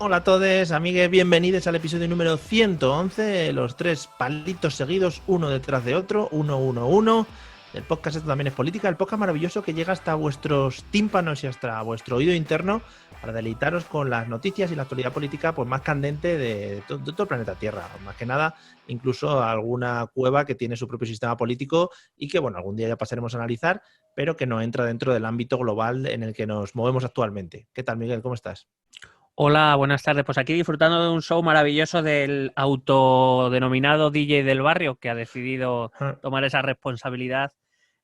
Hola a todos, amigues, bienvenidos al episodio número 111, los tres palitos seguidos, uno detrás de otro, uno. El podcast Esto también es política, el podcast maravilloso que llega hasta vuestros tímpanos y hasta vuestro oído interno para deleitaros con las noticias y la actualidad política pues más candente de todo el planeta Tierra. Más que nada, incluso alguna cueva que tiene su propio sistema político y que, bueno, algún día ya pasaremos a analizar, pero que no entra dentro del ámbito global en el que nos movemos actualmente. ¿Qué tal, Miguel? ¿Cómo estás? Hola, buenas tardes. Pues aquí disfrutando de un show maravilloso del autodenominado DJ del barrio que ha decidido tomar esa responsabilidad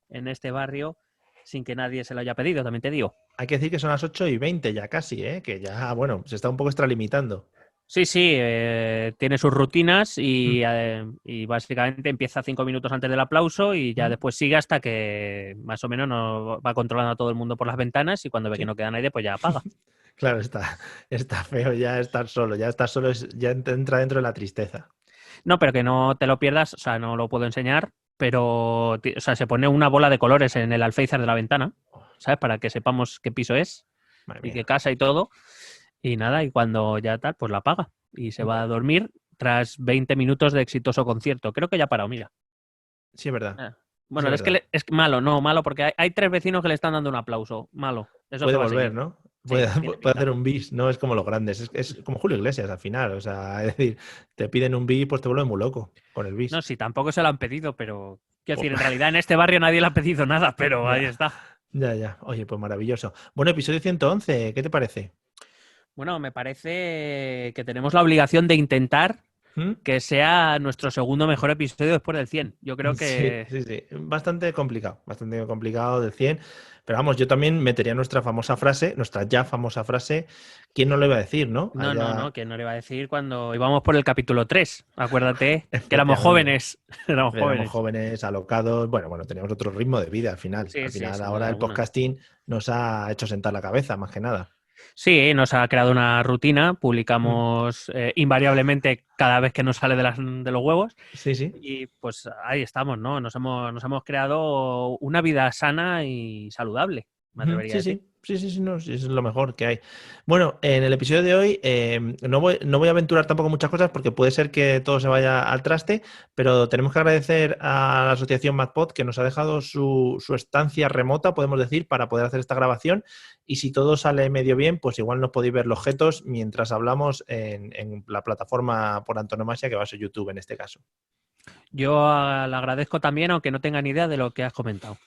en este barrio sin que nadie se lo haya pedido, también te digo. Hay que decir que son las 8:20 ya casi, ¿eh? Que ya, bueno, se está un poco extralimitando. Sí, tiene sus rutinas y básicamente empieza 5 minutos antes del aplauso y ya después sigue hasta que más o menos no va controlando a todo el mundo por las ventanas y cuando ve Sí. que no queda nadie, pues ya apaga. Claro, está feo ya estar solo, ya entra dentro de la tristeza. No, pero que no te lo pierdas, o sea, no lo puedo enseñar, pero o sea, se pone una bola de colores en el alféizar de la ventana, ¿sabes? Para que sepamos qué piso es Madre y qué mía. casa y todo. Y nada, y cuando ya tal, pues la apaga y se va a dormir tras 20 minutos de exitoso concierto. Creo que ya ha parado, mira. Sí, es verdad. Sí, Bueno, es es que verdad. es malo, no, malo, porque hay tres vecinos que le están dando un aplauso. Malo. Eso es Puede que va a volver, seguir. ¿no? Puede, Sí, tiene puede pinta. hacer un bis, no es como los grandes. Es como Julio Iglesias al final. O sea, es decir, te piden un bis, pues te vuelves muy loco con el bis. No, sí, tampoco se lo han pedido, pero quiero Oh, decir, en realidad en este barrio nadie le ha pedido nada, pero ahí ya, está. ya. Oye, pues maravilloso. Bueno, episodio 111, ¿qué te parece? Bueno, me parece que tenemos la obligación de intentar ¿Mm? que sea nuestro segundo mejor episodio después del 100. Yo creo Sí, que... sí, sí. Bastante complicado del 100. Pero vamos, yo también metería nuestra famosa frase, nuestra ya famosa frase, ¿quién no lo iba a decir, no? No, que no le iba a decir cuando íbamos por el capítulo 3. Acuérdate que éramos Efectivamente. jóvenes. Éramos Éramos jóvenes. jóvenes, alocados, bueno, teníamos otro ritmo de vida al final. Al Sí, final sin duda ahora el alguna. podcasting nos ha hecho sentar la cabeza, más que nada. Sí, nos ha creado una rutina. Mm. Publicamos invariablemente cada vez que nos sale de los huevos. Sí, sí. Y pues ahí estamos, ¿no? Nos hemos creado una vida sana y saludable, me atrevería a Sí, decir. sí. Sí, no, sí, es lo mejor que hay. Bueno, en el episodio de hoy no voy a aventurar tampoco muchas cosas porque puede ser que todo se vaya al traste, pero tenemos que agradecer a la asociación MadPod que nos ha dejado su estancia remota, podemos decir, para poder hacer esta grabación. Y si todo sale medio bien, pues igual nos podéis ver los jetos mientras hablamos en la plataforma por antonomasia que va a ser YouTube en este caso. Yo le agradezco también, aunque no tenga ni idea de lo que has comentado.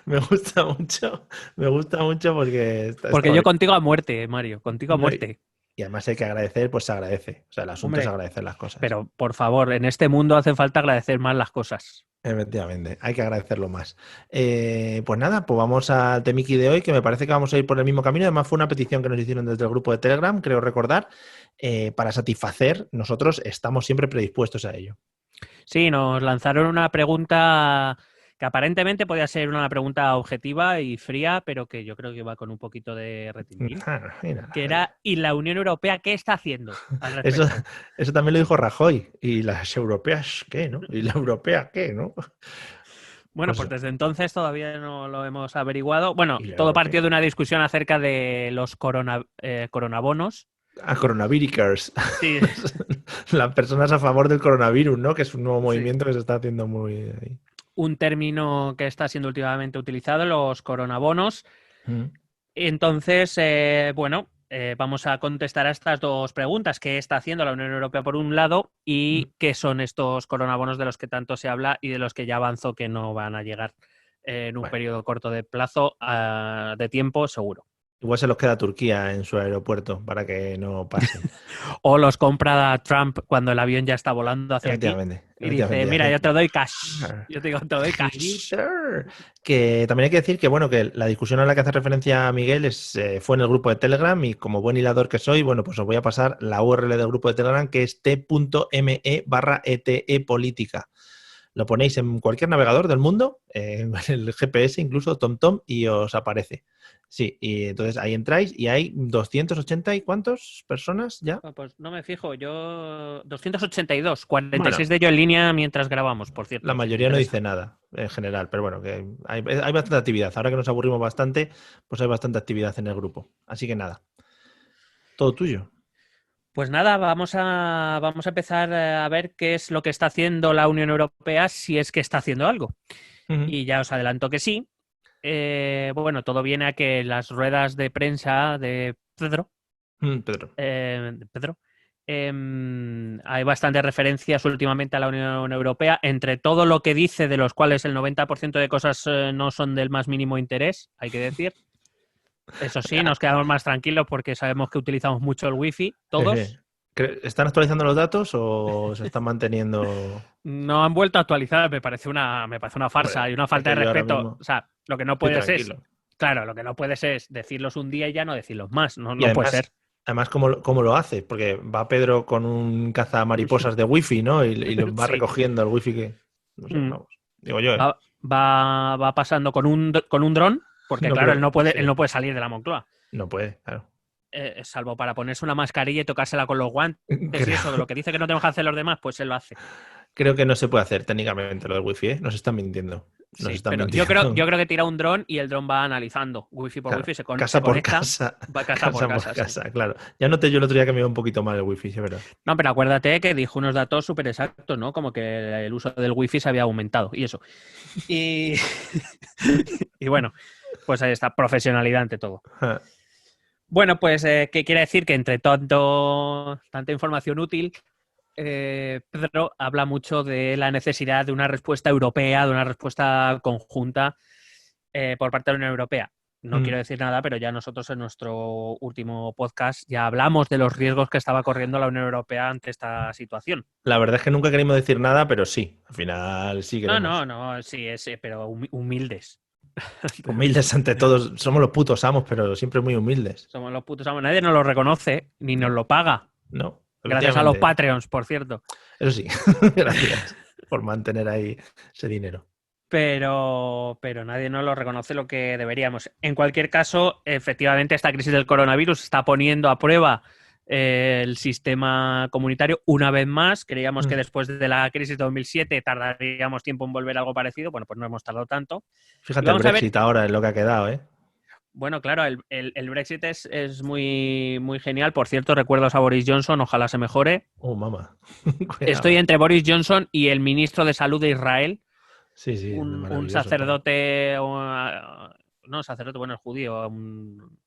Me gusta mucho porque está Porque yo bonito. contigo a muerte, Mario, contigo a No, y muerte. y además hay que agradecer, pues se agradece. O sea, el asunto es Hombre, agradecer las cosas. pero por favor, en este mundo hace falta agradecer más las cosas. Efectivamente, hay que agradecerlo más. Pues nada, pues vamos al temiki de hoy, que me parece que vamos a ir por el mismo camino. Además, fue una petición que nos hicieron desde el grupo de Telegram, creo recordar, para satisfacer. Nosotros estamos siempre predispuestos a ello. Sí, nos lanzaron una pregunta que aparentemente podía ser una pregunta objetiva y fría, pero que yo creo que va con un poquito de retintín, Mira, que era, ¿y la Unión Europea qué está haciendo al eso, respecto? eso también lo dijo Rajoy. ¿Y las europeas qué, no? ¿Y la europea qué, no? Bueno, Pues, pues desde entonces todavía no lo hemos averiguado. Bueno, ¿y la todo partió europea? de una discusión acerca de los coronabonos. A coronavirus. Sí, Las personas a favor del coronavirus, ¿no? Que es un nuevo sí. movimiento que se está haciendo muy ahí. Un término que está siendo últimamente utilizado, los coronabonos. Mm. Entonces, vamos a contestar a estas dos preguntas. ¿Qué está haciendo la Unión Europea por un lado Mm. y qué son estos coronabonos de los que tanto se habla y de los que ya avanzó que no van a llegar en un Bueno, periodo corto de plazo de tiempo seguro? igual se los queda Turquía en su aeropuerto para que no pasen. O los compra Trump cuando el avión ya está volando hacia aquí y dice, Efectivamente. mira, Hace... yo te doy cash. Yo te digo, te doy cash. Glitter. Que también hay que decir que, bueno, que la discusión a la que hace referencia Miguel fue en el grupo de Telegram y como buen hilador que soy, bueno, pues os voy a pasar la URL del grupo de Telegram que es t.me/ete política. Lo ponéis en cualquier navegador del mundo, en el GPS, incluso TomTom, y os aparece. Sí, y entonces ahí entráis y hay 280 y cuántos personas ya. Pues no me fijo, yo 282, 46 Bueno, de ello en línea mientras grabamos, por la cierto, si te mayoría no interesa. dice nada en general, pero bueno, que hay bastante actividad. Ahora que nos aburrimos bastante, pues hay bastante actividad en el grupo. Así que nada. Todo tuyo. Pues nada, vamos a empezar a ver qué es lo que está haciendo la Unión Europea, si es que está haciendo algo. Y ya os adelanto que sí. Bueno, todo viene a que las ruedas de prensa de Pedro, hay bastantes referencias últimamente a la Unión Europea, entre todo lo que dice, de los cuales el 90% de cosas no son del más mínimo interés, hay que decir. Eso sí, nos quedamos más tranquilos porque sabemos que utilizamos mucho el wifi, todos. ¿Están actualizando los datos o se están manteniendo? No han vuelto a actualizar, me parece una farsa. Hombre, y una es falta que de yo ahora respeto. mismo O sea, lo que no estoy puedes es, tranquilo. claro, lo que no puedes es decirlos un día y ya no decirlos más. No, Y no puede ser. además ¿cómo lo hace? Porque va Pedro con un cazamariposas de wifi, ¿no? Y lo va Sí. recogiendo el wifi que... No sé, vamos. Digo yo, ¿eh? Va pasando con un dron, porque No, claro, pero él sí, no puede salir de la Moncloa. no puede, claro. Salvo para ponerse una mascarilla y tocársela con los guantes y eso, Creo, lo que dice que no tenemos que hacer los demás, pues él lo hace. creo que no se puede hacer técnicamente lo del wifi, ¿eh? Nos están mintiendo. Nos Sí, están pero yo mintiendo. creo que tira un dron y el dron va analizando wifi por Claro, wifi, se casa por conecta, casa, va casa por casa por casa, sí. casa, claro. Ya noté yo el otro día que me iba un poquito mal el wifi, sí, es verdad. No, pero acuérdate que dijo unos datos súper exactos, ¿no? Como que el uso del wifi se había aumentado y eso. Y, y bueno, pues ahí está, profesionalidad ante todo. Bueno, pues, ¿qué quiere decir? Que entre tanta información útil, Pedro habla mucho de la necesidad de una respuesta europea, de una respuesta conjunta por parte de la Unión Europea. No quiero decir nada, pero ya nosotros en nuestro último podcast ya hablamos de los riesgos que estaba corriendo la Unión Europea ante esta situación. La verdad es que nunca queremos decir nada, pero sí, al final sí queremos. No, sí, pero humildes. Humildes ante todos, somos los putos amos, pero siempre muy humildes. Somos los putos amos. Nadie nos lo reconoce ni nos lo paga. No, Gracias a los efectivamente. Patreons, por cierto. Eso sí, gracias por mantener ahí ese dinero. Pero nadie nos lo reconoce lo que deberíamos. En cualquier caso, efectivamente, esta crisis del coronavirus está poniendo a prueba el sistema comunitario una vez más. Creíamos que después de la crisis de 2007 tardaríamos tiempo en volver a algo parecido. Bueno, pues no hemos tardado tanto. Fíjate el Brexit ahora es lo que ha quedado, ¿eh? Bueno, claro, el Brexit es muy, muy genial. Por cierto, recuerdos a Boris Johnson, ojalá se mejore. Mamá. Estoy entre Boris Johnson y el ministro de Salud de Israel. Sí, Un sacerdote, no sacerdote, bueno, es judío, un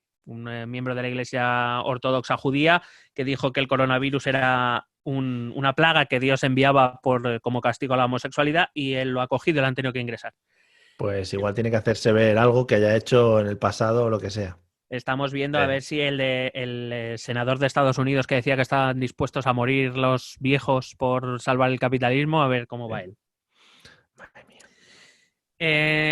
miembro de la Iglesia Ortodoxa judía, que dijo que el coronavirus era una plaga que Dios enviaba como castigo a la homosexualidad, y él lo ha cogido y lo han tenido que ingresar. Pues igual tiene que hacerse ver algo que haya hecho en el pasado o lo que sea. Estamos viendo a ver si el senador de Estados Unidos, que decía que estaban dispuestos a morir los viejos por salvar el capitalismo, a ver cómo va él. Madre mía.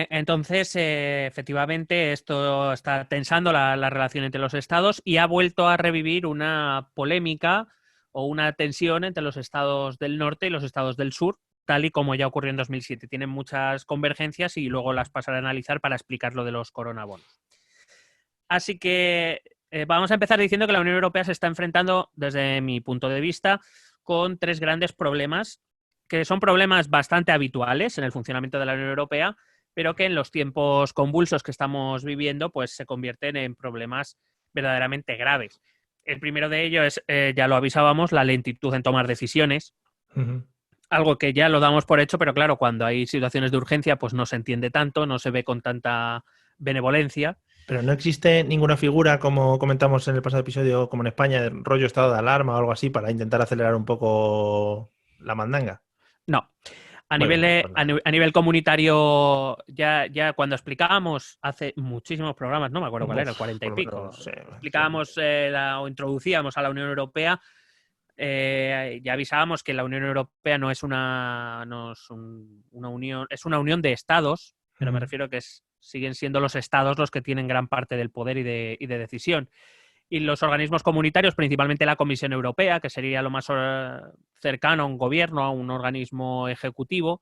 Entonces, efectivamente, esto está tensando la relación entre los estados y ha vuelto a revivir una polémica o una tensión entre los estados del norte y los estados del sur, tal y como ya ocurrió en 2007. Tienen muchas convergencias y luego las pasaré a analizar para explicar lo de los coronabonos. Así que vamos a empezar diciendo que la Unión Europea se está enfrentando, desde mi punto de vista, con tres grandes problemas, que son problemas bastante habituales en el funcionamiento de la Unión Europea, pero que en los tiempos convulsos que estamos viviendo, pues se convierten en problemas verdaderamente graves. El primero de ellos es, ya lo avisábamos, la lentitud en tomar decisiones. Algo que ya lo damos por hecho, pero claro, cuando hay situaciones de urgencia, pues no se entiende tanto, no se ve con tanta benevolencia. Pero no existe ninguna figura, como comentamos en el pasado episodio, como en España, de rollo estado de alarma o algo así, para intentar acelerar un poco la mandanga. No. A Bueno, nivel comunitario, ya cuando explicábamos hace muchísimos programas, no me acuerdo cuál era, 40 y pico, explicábamos o introducíamos a la Unión Europea, ya avisábamos que la Unión Europea no es una unión, es una unión de estados, pero me refiero que siguen siendo los estados los que tienen gran parte del poder y de decisión. Y los organismos comunitarios, principalmente la Comisión Europea, que sería lo más cercano a un gobierno, a un organismo ejecutivo,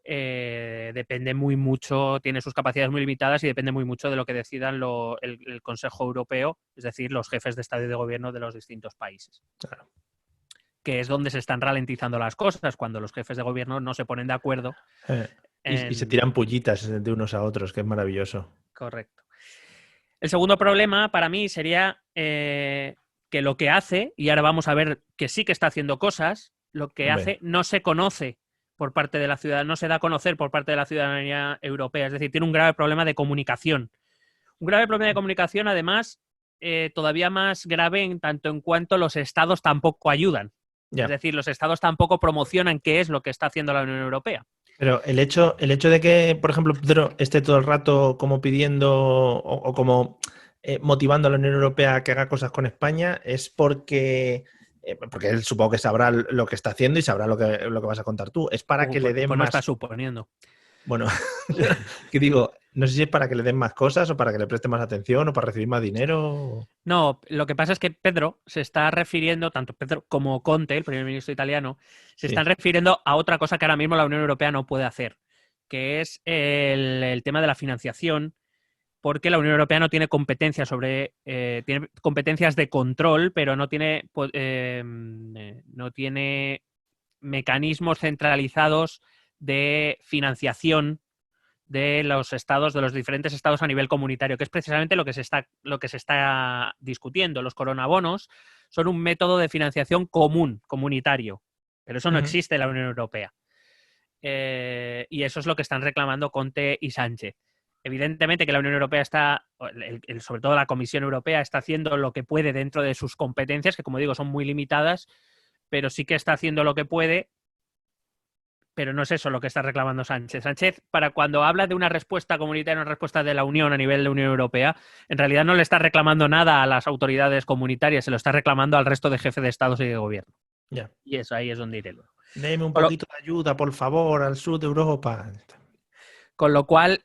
depende muy mucho, tiene sus capacidades muy limitadas y depende muy mucho de lo que decidan el Consejo Europeo, es decir, los jefes de Estado y de Gobierno de los distintos países. Claro. Que es donde se están ralentizando las cosas, cuando los jefes de gobierno no se ponen de acuerdo. Y se tiran pullitas de unos a otros, que es maravilloso. Correcto. El segundo problema para mí sería que lo que hace, y ahora vamos a ver que sí que está haciendo cosas, lo que Hombre. hace no se conoce por parte de la ciudadanía, no se da a conocer por parte de la ciudadanía europea. Es decir, tiene un grave problema de comunicación. Un grave problema de comunicación, además, todavía más grave tanto en cuanto los estados tampoco ayudan. Ya. Es decir, los estados tampoco promocionan qué es lo que está haciendo la Unión Europea. Pero el hecho de que, por ejemplo, Pedro esté todo el rato como pidiendo o como motivando a la Unión Europea a que haga cosas con España es porque él supongo que sabrá lo que está haciendo y sabrá lo que vas a contar tú. Es para que le den Pues no más... está suponiendo. Bueno, que digo, no sé si es para que le den más cosas o para que le preste más atención o para recibir más dinero. No, lo que pasa es que Pedro se está refiriendo, tanto Pedro como Conte, el primer ministro italiano, se están refiriendo a otra cosa que ahora mismo la Unión Europea no puede hacer, que es el tema de la financiación, porque la Unión Europea no tiene competencias tiene competencias de control, pero no tiene mecanismos centralizados de financiación de los estados, de los diferentes estados a nivel comunitario, que es precisamente lo que se está discutiendo. Los coronabonos son un método de financiación común, comunitario, pero eso no existe en la Unión Europea. Y eso es lo que están reclamando Conte y Sánchez. Evidentemente que la Unión Europea sobre todo la Comisión Europea, está haciendo lo que puede dentro de sus competencias, que como digo son muy limitadas, pero sí que está haciendo lo que puede. Pero no es eso lo que está reclamando Sánchez. Sánchez, para cuando habla de una respuesta comunitaria, una respuesta de la Unión a nivel de Unión Europea, en realidad no le está reclamando nada a las autoridades comunitarias, se lo está reclamando al resto de jefes de Estados y de gobierno. Ya. Y eso ahí es donde iré luego. Deme un poquito de ayuda, por favor, al sur de Europa. Con lo cual,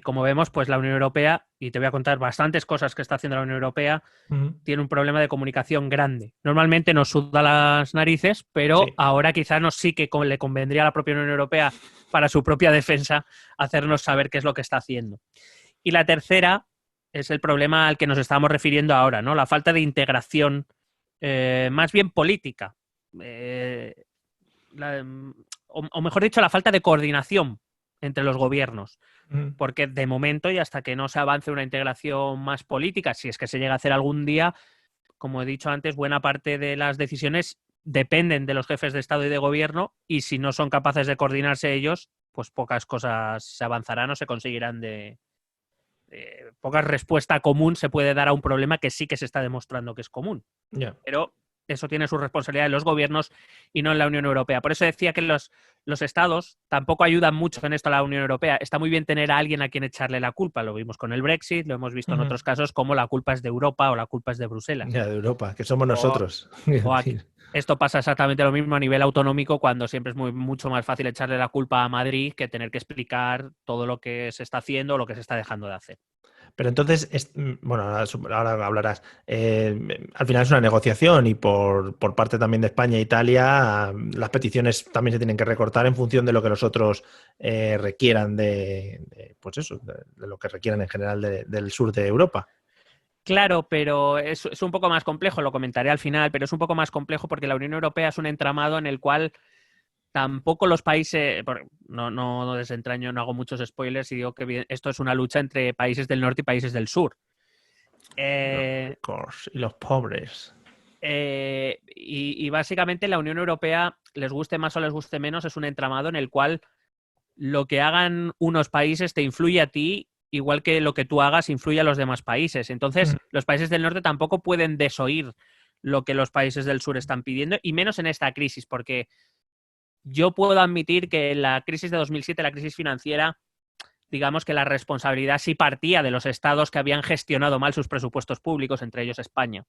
como vemos, pues la Unión Europea, y te voy a contar bastantes cosas que está haciendo la Unión Europea, tiene un problema de comunicación grande. Normalmente nos suda las narices, pero ahora quizá sí que le convendría a la propia Unión Europea, para su propia defensa, hacernos saber qué es lo que está haciendo. Y la tercera es el problema al que nos estamos refiriendo ahora, ¿no? La falta de integración, más bien política. O mejor dicho, la falta de coordinación entre los gobiernos, porque de momento y hasta que no se avance una integración más política, si es que se llega a hacer algún día, como he dicho antes, buena parte de las decisiones dependen de los jefes de Estado y de gobierno, y si no son capaces de coordinarse ellos, pues pocas cosas se avanzarán o se conseguirán poca respuesta común se puede dar a un problema que sí que se está demostrando que es común. Pero eso tiene su responsabilidad en los gobiernos y no en la Unión Europea. Por eso decía que los estados tampoco ayudan mucho en esto a la Unión Europea. Está muy bien tener a alguien a quien echarle la culpa. Lo vimos con el Brexit, lo hemos visto en otros casos como la culpa es de Europa o la culpa es de Bruselas. Ya, de Europa, que somos nosotros. Esto pasa exactamente lo mismo a nivel autonómico, cuando siempre es mucho más fácil echarle la culpa a Madrid que tener que explicar todo lo que se está haciendo o lo que se está dejando de hacer. Pero entonces, bueno, ahora hablarás. Al final es una negociación y por parte también de España e Italia, las peticiones también se tienen que recortar en función de lo que los otros requieran pues eso, de lo que requieran en general del sur de Europa. Claro, pero es un poco más complejo, lo comentaré al final, pero es un poco más complejo porque la Unión Europea es un entramado en el cual tampoco los países, no desentraño, no hago muchos spoilers y digo que esto es una lucha entre países del norte y países del sur. Y los pobres. Y básicamente la Unión Europea, les guste más o les guste menos, es un entramado en el cual lo que hagan unos países te influye a ti, igual que lo que tú hagas influye a los demás países. Entonces, los países del norte tampoco pueden desoír lo que los países del sur están pidiendo, y menos en esta crisis, porque yo puedo admitir que en la crisis de 2007, la crisis financiera, digamos que la responsabilidad sí partía de los estados que habían gestionado mal sus presupuestos públicos, entre ellos España.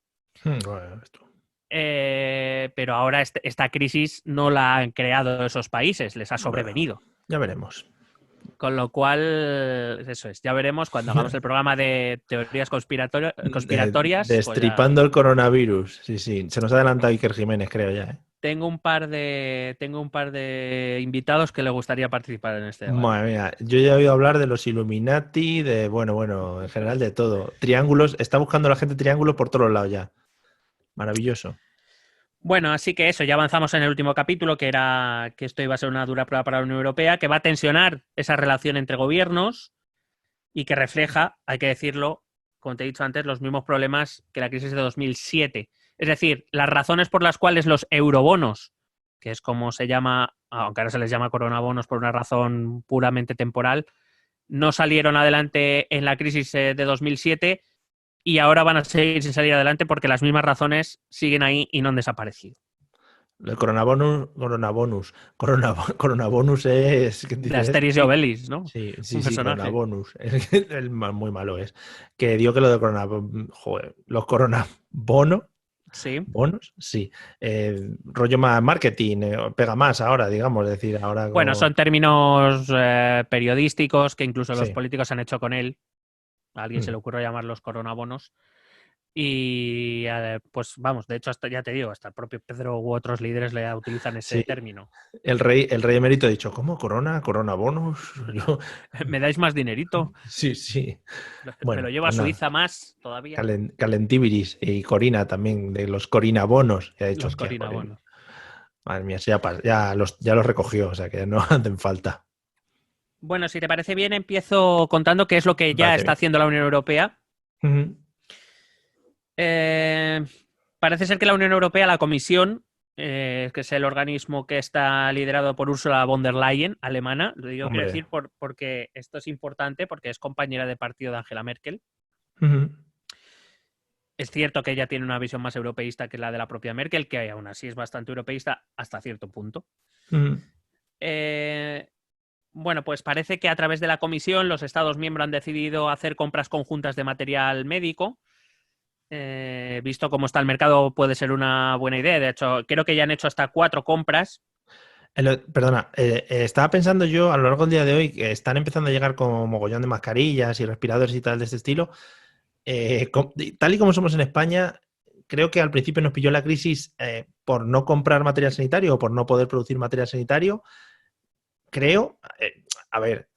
Pero ahora esta crisis no la han creado esos países, les ha sobrevenido. Bueno, ya veremos. Con lo cual, eso es, ya veremos cuando hagamos el programa de teorías conspiratorias. Destripando el coronavirus. Sí, se nos ha adelantado Iker Jiménez, creo ya. Tengo un par de invitados que le gustaría participar en este debate. Madre mía, yo ya he oído hablar de los Illuminati, bueno, en general de todo. Triángulos, está buscando la gente triángulos por todos lados ya. Maravilloso. Bueno, así que eso, ya avanzamos en el último capítulo, que era que esto iba a ser una dura prueba para la Unión Europea, que va a tensionar esa relación entre gobiernos y que refleja, hay que decirlo, como te he dicho antes, los mismos problemas que la crisis de 2007. Es decir, las razones por las cuales los eurobonos, que es como se llama, aunque ahora se les llama coronabonos por una razón puramente temporal, no salieron adelante en la crisis de 2007 y ahora van a seguir sin salir adelante porque las mismas razones siguen ahí y no han desaparecido. El coronabonus es... ¿qué De dices? Asterix y Obelix, ¿no? Sí, Un personaje. coronabonus. Muy malo es. Que digo que lo de joder, los coronabonos, Sí. bonos, sí. Rollo más marketing, pega más ahora, digamos, es decir, ahora... Bueno, son términos periodísticos que incluso los Sí. políticos han hecho con él. A alguien se le ocurrió llamarlos coronabonos. Y pues vamos, de hecho, hasta ya te digo, hasta el propio Pedro u otros líderes le utilizan ese Sí. término. El rey emérito ha dicho, ¿cómo? ¿Coronabonus? Yo... ¿Me dais más dinerito? Sí, sí. Me lo llevo a Suiza más todavía. Calentibiris y Corina también, de los Corinabonos. Ya ha dicho, Los corinabonos. Madre mía, ya los recogió, o sea que no hacen falta. Bueno, si te parece bien, empiezo contando qué es lo que ya está haciendo la Unión Europea. Parece ser que la Unión Europea, la Comisión, que es el organismo que está liderado por Ursula von der Leyen, alemana, lo digo, quiero decir porque esto es importante, porque es compañera de partido de Angela Merkel. Es cierto que ella tiene una visión más europeísta que la de la propia Merkel, que aún así es bastante europeísta hasta cierto punto. Bueno, pues parece que a través de la Comisión los Estados miembros han decidido hacer compras conjuntas de material médico. Visto cómo está el mercado, puede ser una buena idea. De hecho, creo que ya han hecho hasta 4 compras. Perdona, estaba pensando yo a lo largo del día de hoy que están empezando a llegar como mogollón de mascarillas y respiradores y tal de este estilo. Tal y como somos en España, creo que al principio nos pilló la crisis por no comprar material sanitario o por no poder producir material sanitario. Creo, a ver,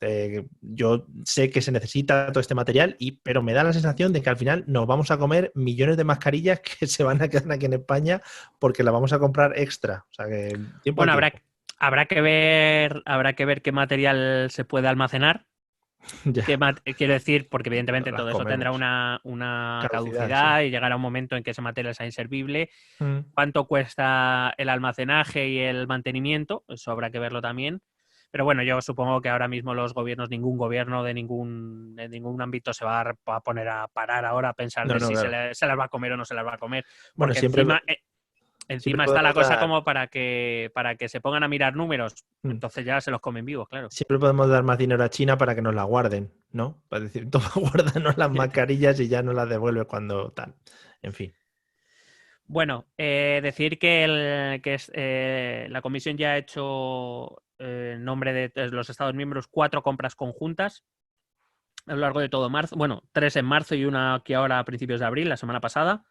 yo sé que se necesita todo este material, pero me da la sensación de que al final nos vamos a comer millones de mascarillas que se van a quedar aquí en España porque las vamos a comprar extra. O sea que bueno, habrá que ver qué material se puede almacenar. Quiero decir, porque evidentemente todo eso tendrá una caducidad sí. Y llegará un momento en que ese material sea inservible. ¿Cuánto cuesta el almacenaje y el mantenimiento? Eso habrá que verlo también. Pero bueno, yo supongo que ahora mismo los gobiernos, ningún gobierno de ningún ámbito se va a poner a parar ahora a pensar si claro. se las va a comer o no se las va a comer. Porque bueno, encima está la cosa como para que se pongan a mirar números. Entonces ya se los comen vivos, claro. Siempre podemos dar más dinero a China para que nos la guarden, ¿no? Para decir, toma, guárdanos las mascarillas y ya nos las devuelve cuando tal. En fin. Bueno, decir que la Comisión ya ha hecho en nombre de los Estados miembros 4 compras conjuntas a lo largo de todo marzo. Bueno, 3 en marzo y una aquí ahora a principios de abril, la semana pasada.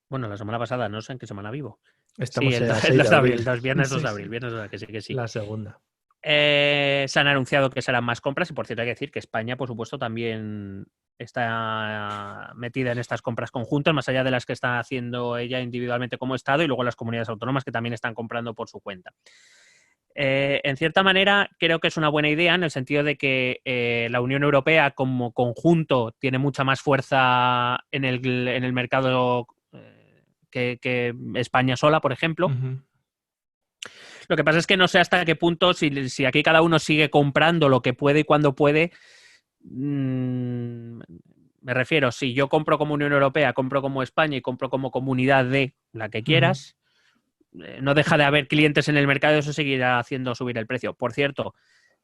Bueno, la semana pasada, no sé en qué semana vivo. Estamos sí, el 2 de abril, viernes 2 de abril, viernes 2 de abril, que sí. La segunda. Se han anunciado que serán más compras y por cierto hay que decir que España, por supuesto, también está metida en estas compras conjuntas, más allá de las que está haciendo ella individualmente como Estado y luego las comunidades autónomas que también están comprando por su cuenta. En cierta manera, creo que es una buena idea en el sentido de que la Unión Europea como conjunto tiene mucha más fuerza en el mercado que España sola, por ejemplo. Lo que pasa es que no sé hasta qué punto, si aquí cada uno sigue comprando lo que puede y cuando puede, me refiero, si yo compro como Unión Europea, compro como España y compro como comunidad de la que quieras, no deja de haber clientes en el mercado y eso seguirá haciendo subir el precio. Por cierto,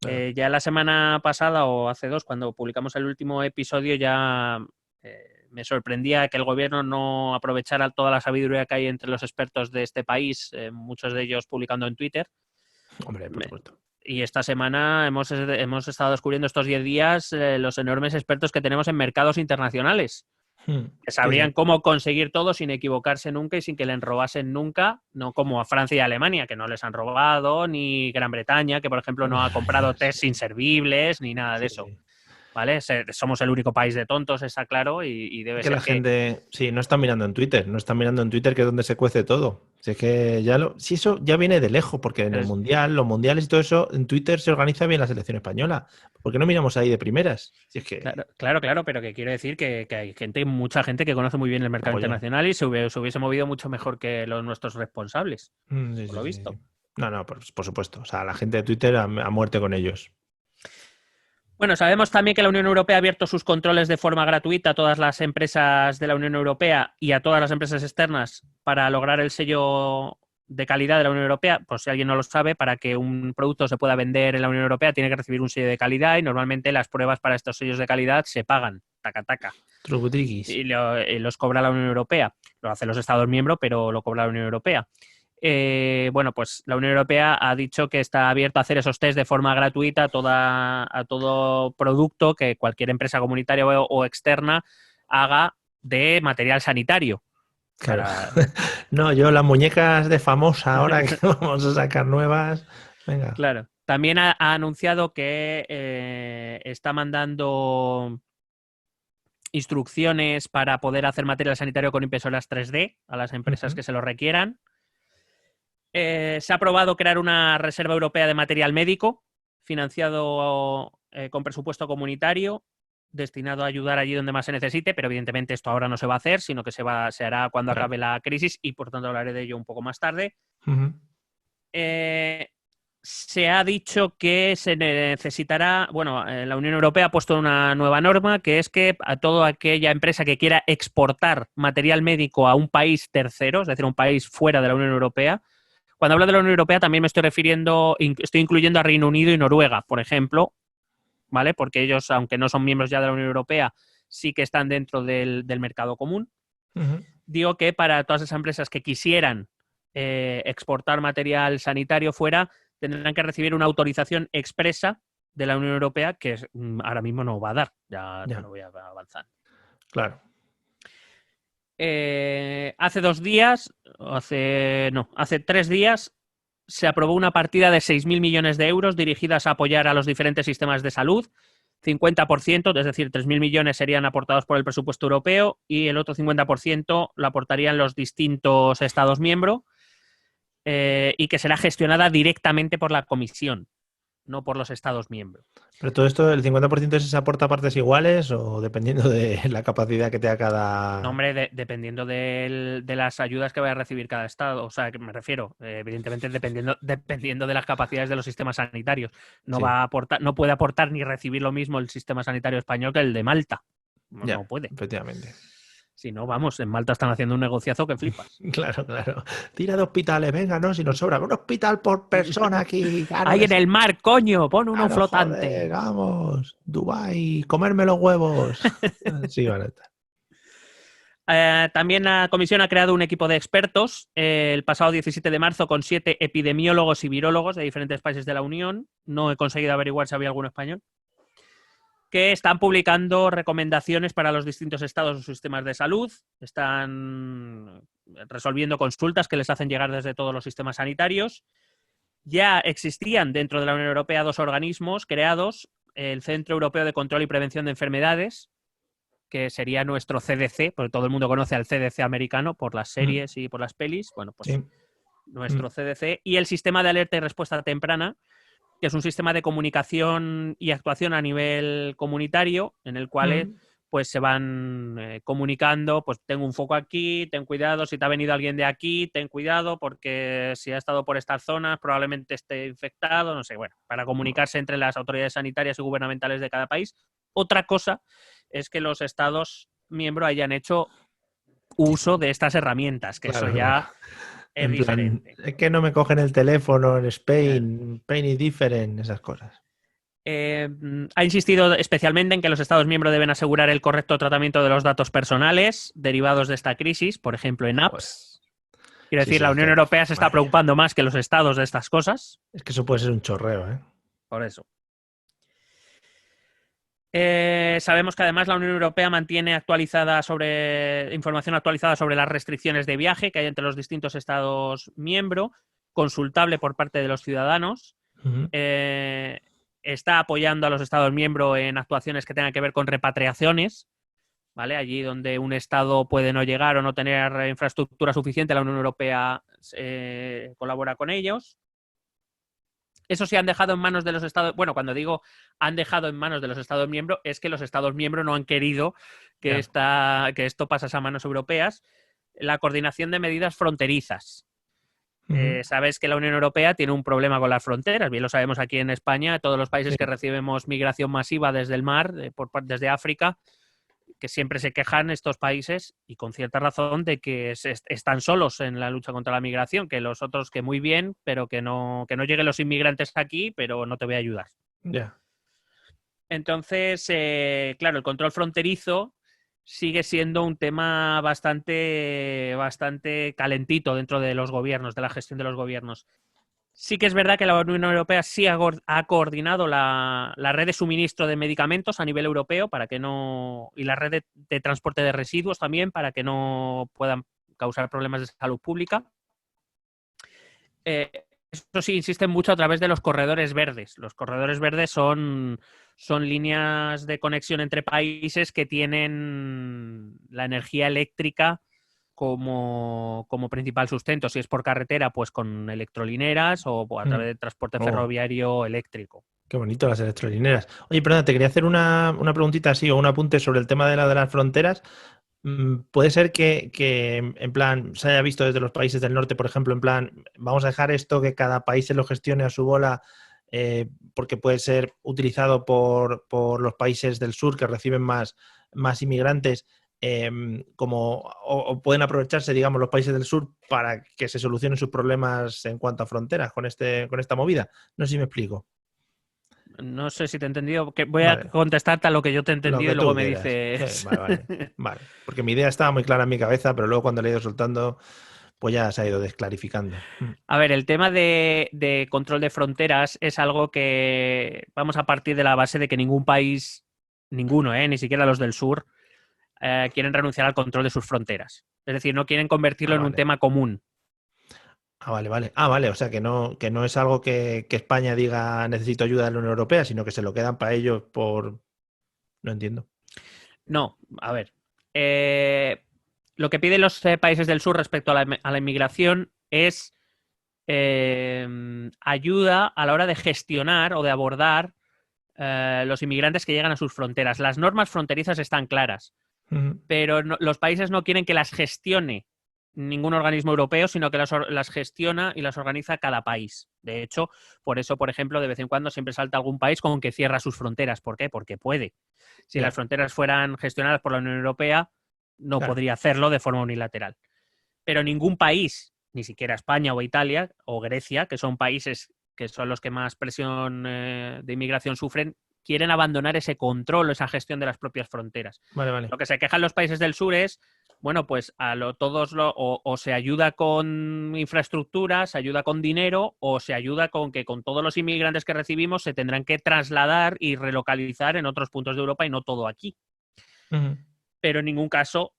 ya la semana pasada o hace 2, cuando publicamos el último episodio, ya me sorprendía que el gobierno no aprovechara toda la sabiduría que hay entre los expertos de este país, muchos de ellos publicando en Twitter. Hombre, por supuesto. Y esta semana hemos estado descubriendo estos 10 días los enormes expertos que tenemos en mercados internacionales. Que sabrían cómo conseguir todo sin equivocarse nunca y sin que les robasen nunca, no como a Francia y Alemania, que no les han robado, ni Gran Bretaña, que por ejemplo no ha comprado test inservibles, ni nada de eso. ¿vale? Somos el único país de tontos, está claro, y debe Que ser la gente, sí, no está mirando en Twitter, no está mirando en Twitter, que es donde se cuece todo. Si es que si eso ya viene de lejos, porque en el Mundial, los mundiales y todo eso, en Twitter se organiza bien la selección española. ¿Por qué no miramos ahí de primeras? Si es que... Claro, pero que quiero decir que hay gente, mucha gente que conoce muy bien el mercado internacional y se hubiese movido mucho mejor que nuestros responsables, sí, por lo visto. Sí. No, por supuesto. O sea, la gente de Twitter a muerte con ellos. Bueno, sabemos también que la Unión Europea ha abierto sus controles de forma gratuita a todas las empresas de la Unión Europea y a todas las empresas externas para lograr el sello de calidad de la Unión Europea. Pues si alguien no lo sabe, para que un producto se pueda vender en la Unión Europea tiene que recibir un sello de calidad y normalmente las pruebas para estos sellos de calidad se pagan, taca. Y los cobra la Unión Europea. Lo hacen los Estados miembros, pero lo cobra la Unión Europea. Bueno, pues la Unión Europea ha dicho que está abierto a hacer esos test de forma gratuita a todo producto que cualquier empresa comunitaria o externa haga de material sanitario. Claro. No, yo las muñecas de famosa ahora que vamos a sacar nuevas. Venga. Claro. También ha anunciado que está mandando instrucciones para poder hacer material sanitario con impresoras 3D a las empresas que se lo requieran. Se ha aprobado crear una reserva europea de material médico financiado con presupuesto comunitario destinado a ayudar allí donde más se necesite, pero evidentemente esto ahora no se va a hacer, sino que se hará cuando acabe la crisis y por tanto hablaré de ello un poco más tarde. Se ha dicho que se necesitará, bueno, la Unión Europea ha puesto una nueva norma que es que a toda aquella empresa que quiera exportar material médico a un país tercero, es decir, a un país fuera de la Unión Europea. Cuando hablo de la Unión Europea también me estoy estoy incluyendo a Reino Unido y Noruega, por ejemplo, ¿vale? Porque ellos, aunque no son miembros ya de la Unión Europea, sí que están dentro del mercado común. Digo que para todas esas empresas que quisieran exportar material sanitario fuera, tendrán que recibir una autorización expresa de la Unión Europea que ahora mismo no va a dar. Ya. Te lo voy a avanzar. Claro. Hace 3 días se aprobó una partida de 6.000 millones de euros dirigidas a apoyar a los diferentes sistemas de salud. 50%, es decir, 3.000 millones serían aportados por el presupuesto europeo y el otro 50% lo aportarían los distintos Estados miembros y que será gestionada directamente por la Comisión, no por los Estados miembros. Pero todo esto, ¿el 50% se aporta a partes iguales o dependiendo de la capacidad que tenga cada...? No, hombre, dependiendo de las ayudas que vaya a recibir cada estado. O sea, que me refiero, evidentemente, dependiendo de las capacidades de los sistemas sanitarios. No puede aportar ni recibir lo mismo el sistema sanitario español que el de Malta. No puede. Efectivamente. Si no, vamos, en Malta están haciendo un negociazo que flipas. Claro. Tira de hospitales, venga, no, si nos sobra un hospital por persona aquí. Claro, ¡ahí en el mar, coño! ¡Pon uno flotante! Joder, vamos, Dubái, comerme los huevos. Sí, van a estar. También la Comisión ha creado un equipo de expertos el pasado 17 de marzo con 7 epidemiólogos y virólogos de diferentes países de la Unión. No he conseguido averiguar si había alguno español. Que están publicando recomendaciones para los distintos estados o sistemas de salud. Están resolviendo consultas que les hacen llegar desde todos los sistemas sanitarios. Ya existían dentro de la Unión Europea 2 organismos creados. El Centro Europeo de Control y Prevención de Enfermedades, que sería nuestro CDC, porque todo el mundo conoce al CDC americano por las series y por las pelis. Bueno, pues nuestro CDC. Y el Sistema de Alerta y Respuesta Temprana, que es un sistema de comunicación y actuación a nivel comunitario, en el cual pues se van comunicando, pues tengo un foco aquí, ten cuidado, si te ha venido alguien de aquí, ten cuidado, porque si ha estado por estas zonas probablemente esté infectado, no sé, bueno, para comunicarse entre las autoridades sanitarias y gubernamentales de cada país. Otra cosa es que los estados miembros hayan hecho uso de estas herramientas, que eso ya es diferente. Es que no me cogen el teléfono en Spain, Pain is different, esas cosas. Ha insistido especialmente en que los estados miembros deben asegurar el correcto tratamiento de los datos personales derivados de esta crisis, por ejemplo, en apps. Quiero decir, la Unión Europea se está preocupando más que los estados de estas cosas. Es que eso puede ser un chorreo, ¿eh? Por eso. Sabemos que además la Unión Europea mantiene información actualizada sobre las restricciones de viaje que hay entre los distintos estados miembros, consultable por parte de los ciudadanos. está apoyando a los Estados miembros en actuaciones que tengan que ver con repatriaciones, ¿vale? Allí donde un Estado puede no llegar o no tener infraestructura suficiente, la Unión Europea colabora con ellos. Eso sí han dejado en manos de los Estados... Bueno, cuando digo han dejado en manos de los Estados miembros, es que los Estados miembros no han querido que esto pasase a manos europeas. La coordinación de medidas fronterizas. Sabes que la Unión Europea tiene un problema con las fronteras. Bien lo sabemos aquí en España. Todos los países que recibimos migración masiva desde el mar, desde África, que siempre se quejan estos países, y con cierta razón, de que están solos en la lucha contra la migración, que los otros que muy bien, pero que no lleguen los inmigrantes aquí, pero no te voy a ayudar. Entonces, claro, el control fronterizo sigue siendo un tema bastante calentito dentro de los gobiernos, de la gestión de los gobiernos. Sí que es verdad que la Unión Europea sí ha coordinado la red de suministro de medicamentos a nivel europeo para que no, y la red de transporte de residuos también, para que no puedan causar problemas de salud pública. Eso sí, insisten mucho a través de los corredores verdes. Los corredores verdes son líneas de conexión entre países que tienen la energía eléctrica como principal sustento. Si es por carretera, pues con electrolineras, o a través del transporte ferroviario eléctrico. Qué bonito las electrolineras. Oye, perdona, te quería hacer una preguntita así, o un apunte sobre el tema de las fronteras. Puede ser que en plan se haya visto desde los países del norte, por ejemplo, en plan, vamos a dejar esto que cada país se lo gestione a su bola, porque puede ser utilizado por los países del sur que reciben más inmigrantes, o pueden aprovecharse, digamos, los países del sur para que se solucionen sus problemas en cuanto a fronteras con esta movida. No sé si me explico. No sé si te he entendido. Voy a contestarte a lo que yo te he entendido y luego me dices. Vale. Porque mi idea estaba muy clara en mi cabeza, pero luego cuando le he ido soltando, pues ya se ha ido desclarificando. A ver, el tema de control de fronteras es algo que vamos a partir de la base de que ningún país, ninguno, ni siquiera los del sur, quieren renunciar al control de sus fronteras. Es decir, no quieren convertirlo en un tema común. Vale. O sea, que no es algo que España diga necesito ayuda de la Unión Europea, sino que se lo quedan para ellos por... No entiendo. No, a ver. Lo que piden los países del sur respecto a la inmigración es ayuda a la hora de gestionar o de abordar los inmigrantes que llegan a sus fronteras. Las normas fronterizas están claras, pero los países no quieren que las gestione ningún organismo europeo, sino que las gestiona y las organiza cada país. De hecho, por eso, por ejemplo, de vez en cuando siempre salta algún país con que cierra sus fronteras. ¿Por qué? Porque puede. Si las fronteras fueran gestionadas por la Unión Europea, no podría hacerlo de forma unilateral. Pero ningún país, ni siquiera España o Italia o Grecia, que son países que son los que más presión de inmigración sufren, quieren abandonar ese control o esa gestión de las propias fronteras. Vale. Lo que se quejan los países del sur es, bueno, pues o se ayuda con infraestructura, se ayuda con dinero, o se ayuda con que con todos los inmigrantes que recibimos se tendrán que trasladar y relocalizar en otros puntos de Europa y no todo aquí. Pero en ningún caso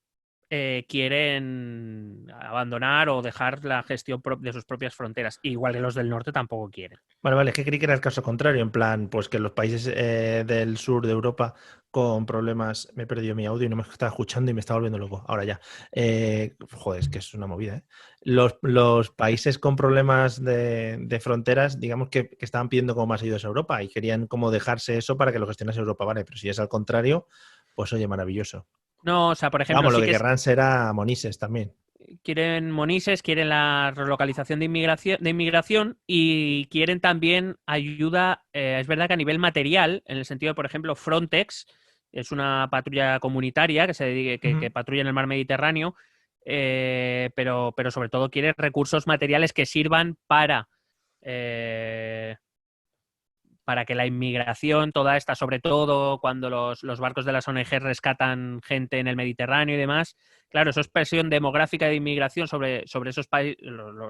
quieren abandonar o dejar la gestión de sus propias fronteras. Igual que los del norte tampoco quieren. Vale, es que creí que era el caso contrario, en plan, pues que los países del sur de Europa con problemas... Me he perdido mi audio y no me estaba escuchando y me estaba volviendo loco. Ahora ya. Joder, es que es una movida, ¿eh? Los países con problemas de fronteras, digamos que estaban pidiendo como más ayudas a Europa y querían como dejarse eso para que lo gestionase Europa, ¿vale? Pero si es al contrario, pues oye, maravilloso. No, o sea, por ejemplo... Vamos, lo que querrán será Monises también. Quieren Monises, quieren la relocalización de inmigración y quieren también ayuda, es verdad que a nivel material, en el sentido de, por ejemplo, Frontex es una patrulla comunitaria que se dedique, que patrulla en el mar Mediterráneo, pero sobre todo quiere recursos materiales que sirvan para que la inmigración, toda esta, sobre todo cuando los barcos de las ONG rescatan gente en el Mediterráneo y demás, claro, eso es presión demográfica de inmigración sobre esos países,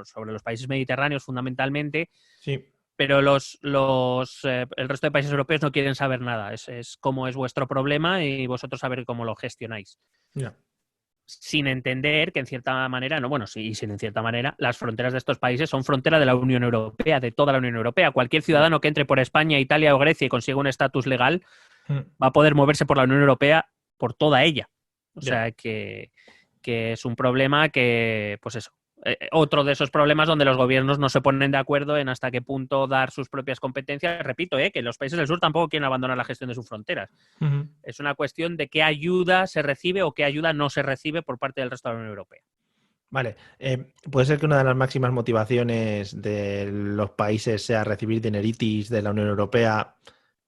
sobre los países mediterráneos fundamentalmente, sí. Pero el resto de países europeos no quieren saber nada. Es como es vuestro problema y vosotros saber cómo lo gestionáis. Yeah. sin entender que en cierta manera, no, bueno, sí, sin en cierta manera, las fronteras de estos países son frontera de la Unión Europea, de toda la Unión Europea. Cualquier ciudadano que entre por España, Italia o Grecia y consiga un estatus legal va a poder moverse por la Unión Europea por toda ella. O sea que es un problema que, pues eso, otro de esos problemas donde los gobiernos no se ponen de acuerdo en hasta qué punto dar sus propias competencias. Repito, que los países del sur tampoco quieren abandonar la gestión de sus fronteras. Es una cuestión de qué ayuda se recibe o qué ayuda no se recibe por parte del resto de la Unión Europea. Vale, puede ser que una de las máximas motivaciones de los países sea recibir dineritis de la Unión Europea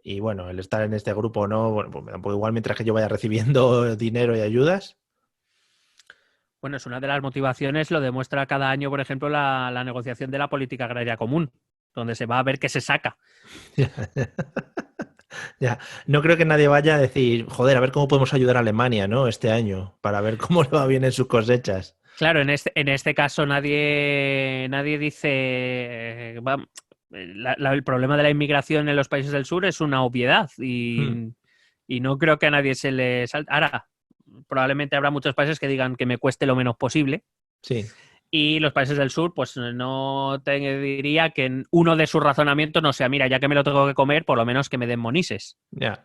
y bueno, el estar en este grupo no, bueno, pues me da un poco igual mientras que yo vaya recibiendo dinero y ayudas. Bueno, es una de las motivaciones, lo demuestra cada año, por ejemplo, la negociación de la política agraria común, donde se va a ver qué se saca. Ya, no creo que nadie vaya a decir, joder, a ver cómo podemos ayudar a Alemania, ¿no? Este año, para ver cómo le va bien en sus cosechas. Claro, en este caso nadie dice... el problema de la inmigración en los países del sur es una obviedad y no creo que a nadie se le salte. Ahora, probablemente habrá muchos países que digan que me cueste lo menos posible. Sí. Y los países del sur, pues no te diría que uno de sus razonamientos no sea, mira, ya que me lo tengo que comer, por lo menos que me den monises. Ya.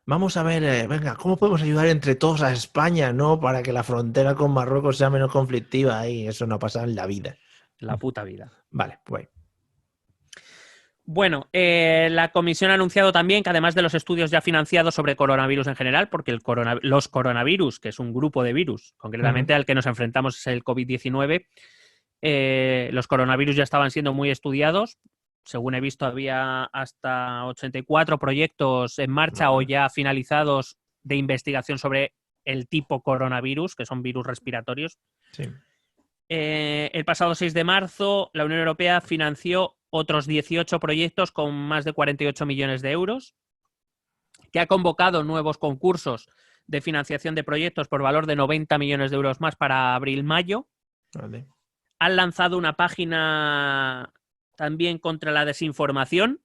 Vamos a ver, venga, ¿cómo podemos ayudar entre todos a España, ¿no? Para que la frontera con Marruecos sea menos conflictiva y eso no pasa en la vida. La puta vida. Vale, pues. Bueno, la comisión ha anunciado también que además de los estudios ya financiados sobre coronavirus en general, porque los coronavirus, que es un grupo de virus, concretamente al que nos enfrentamos es el COVID-19, los coronavirus ya estaban siendo muy estudiados. Según he visto, había hasta 84 proyectos en marcha o ya finalizados de investigación sobre el tipo coronavirus, que son virus respiratorios. Sí. El pasado 6 de marzo, la Unión Europea financió otros 18 proyectos con más de 48 millones de euros, que ha convocado nuevos concursos de financiación de proyectos por valor de 90 millones de euros más para abril-mayo. Vale. Han lanzado una página también contra la desinformación,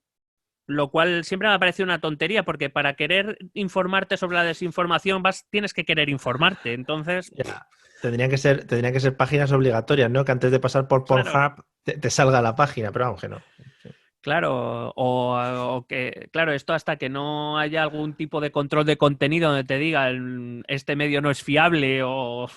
lo cual siempre me ha parecido una tontería, porque para querer informarte sobre la desinformación tienes que querer informarte. Entonces... Ya. Tendrían que ser páginas obligatorias, ¿no? Que antes de pasar por Pornhub claro, te salga la página, pero vamos que no. Sí. Claro, o que, claro, esto hasta que no haya algún tipo de control de contenido donde te digan este medio no es fiable o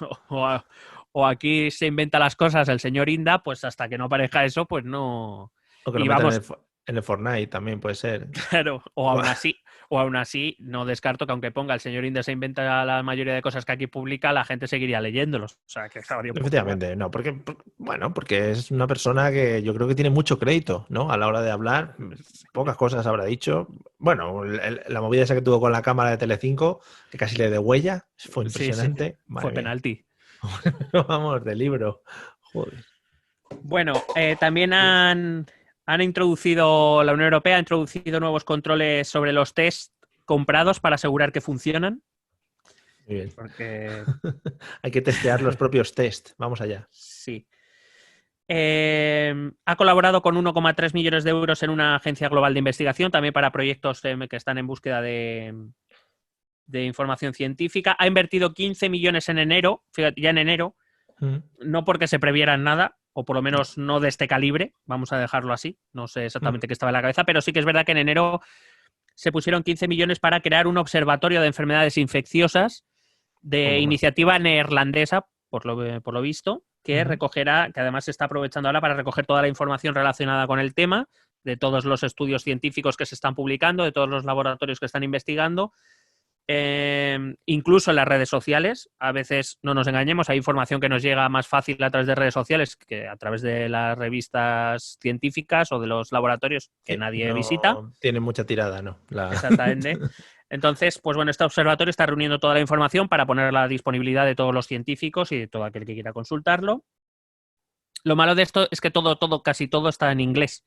aquí se inventa las cosas el señor Inda, pues hasta que no aparezca eso, pues no. O que lo Y metan vamos, en el Fortnite también puede ser. claro, o aún así, no descarto que aunque ponga el señor Inda se inventa la mayoría de cosas que aquí publica, la gente seguiría leyéndolos. O sea, que estaría un poco Efectivamente, igual. no, porque es una persona que yo creo que tiene mucho crédito, ¿no? A la hora de hablar, pocas cosas habrá dicho. Bueno, la movida esa que tuvo con la cámara de Telecinco, que casi le degüella, fue impresionante. Sí. Fue penalti. Vamos, de libro. Joder. Bueno, también han introducido, la Unión Europea ha introducido nuevos controles sobre los test comprados para asegurar que funcionan. Muy bien. Porque... Hay que testear los propios test. Vamos allá. Sí. Ha colaborado con 1,3 millones de euros en una agencia global de investigación, también para proyectos que están en búsqueda de información científica. Ha invertido 15 millones en enero, fíjate, ya en enero, no porque se previeran nada, o por lo menos no de este calibre, vamos a dejarlo así, no sé exactamente qué estaba en la cabeza, pero sí que es verdad que en enero se pusieron 15 millones para crear un observatorio de enfermedades infecciosas de iniciativa neerlandesa, por lo visto, que recogerá, que además se está aprovechando ahora para recoger toda la información relacionada con el tema, de todos los estudios científicos que se están publicando, de todos los laboratorios que están investigando. Incluso en las redes sociales, a veces no nos engañemos, hay información que nos llega más fácil a través de redes sociales que a través de las revistas científicas o de los laboratorios que nadie visita. Tiene mucha tirada, ¿no? Exactamente. Entonces, pues bueno, este observatorio está reuniendo toda la información para poner a la disponibilidad de todos los científicos y de todo aquel que quiera consultarlo. Lo malo de esto es que casi todo está en inglés,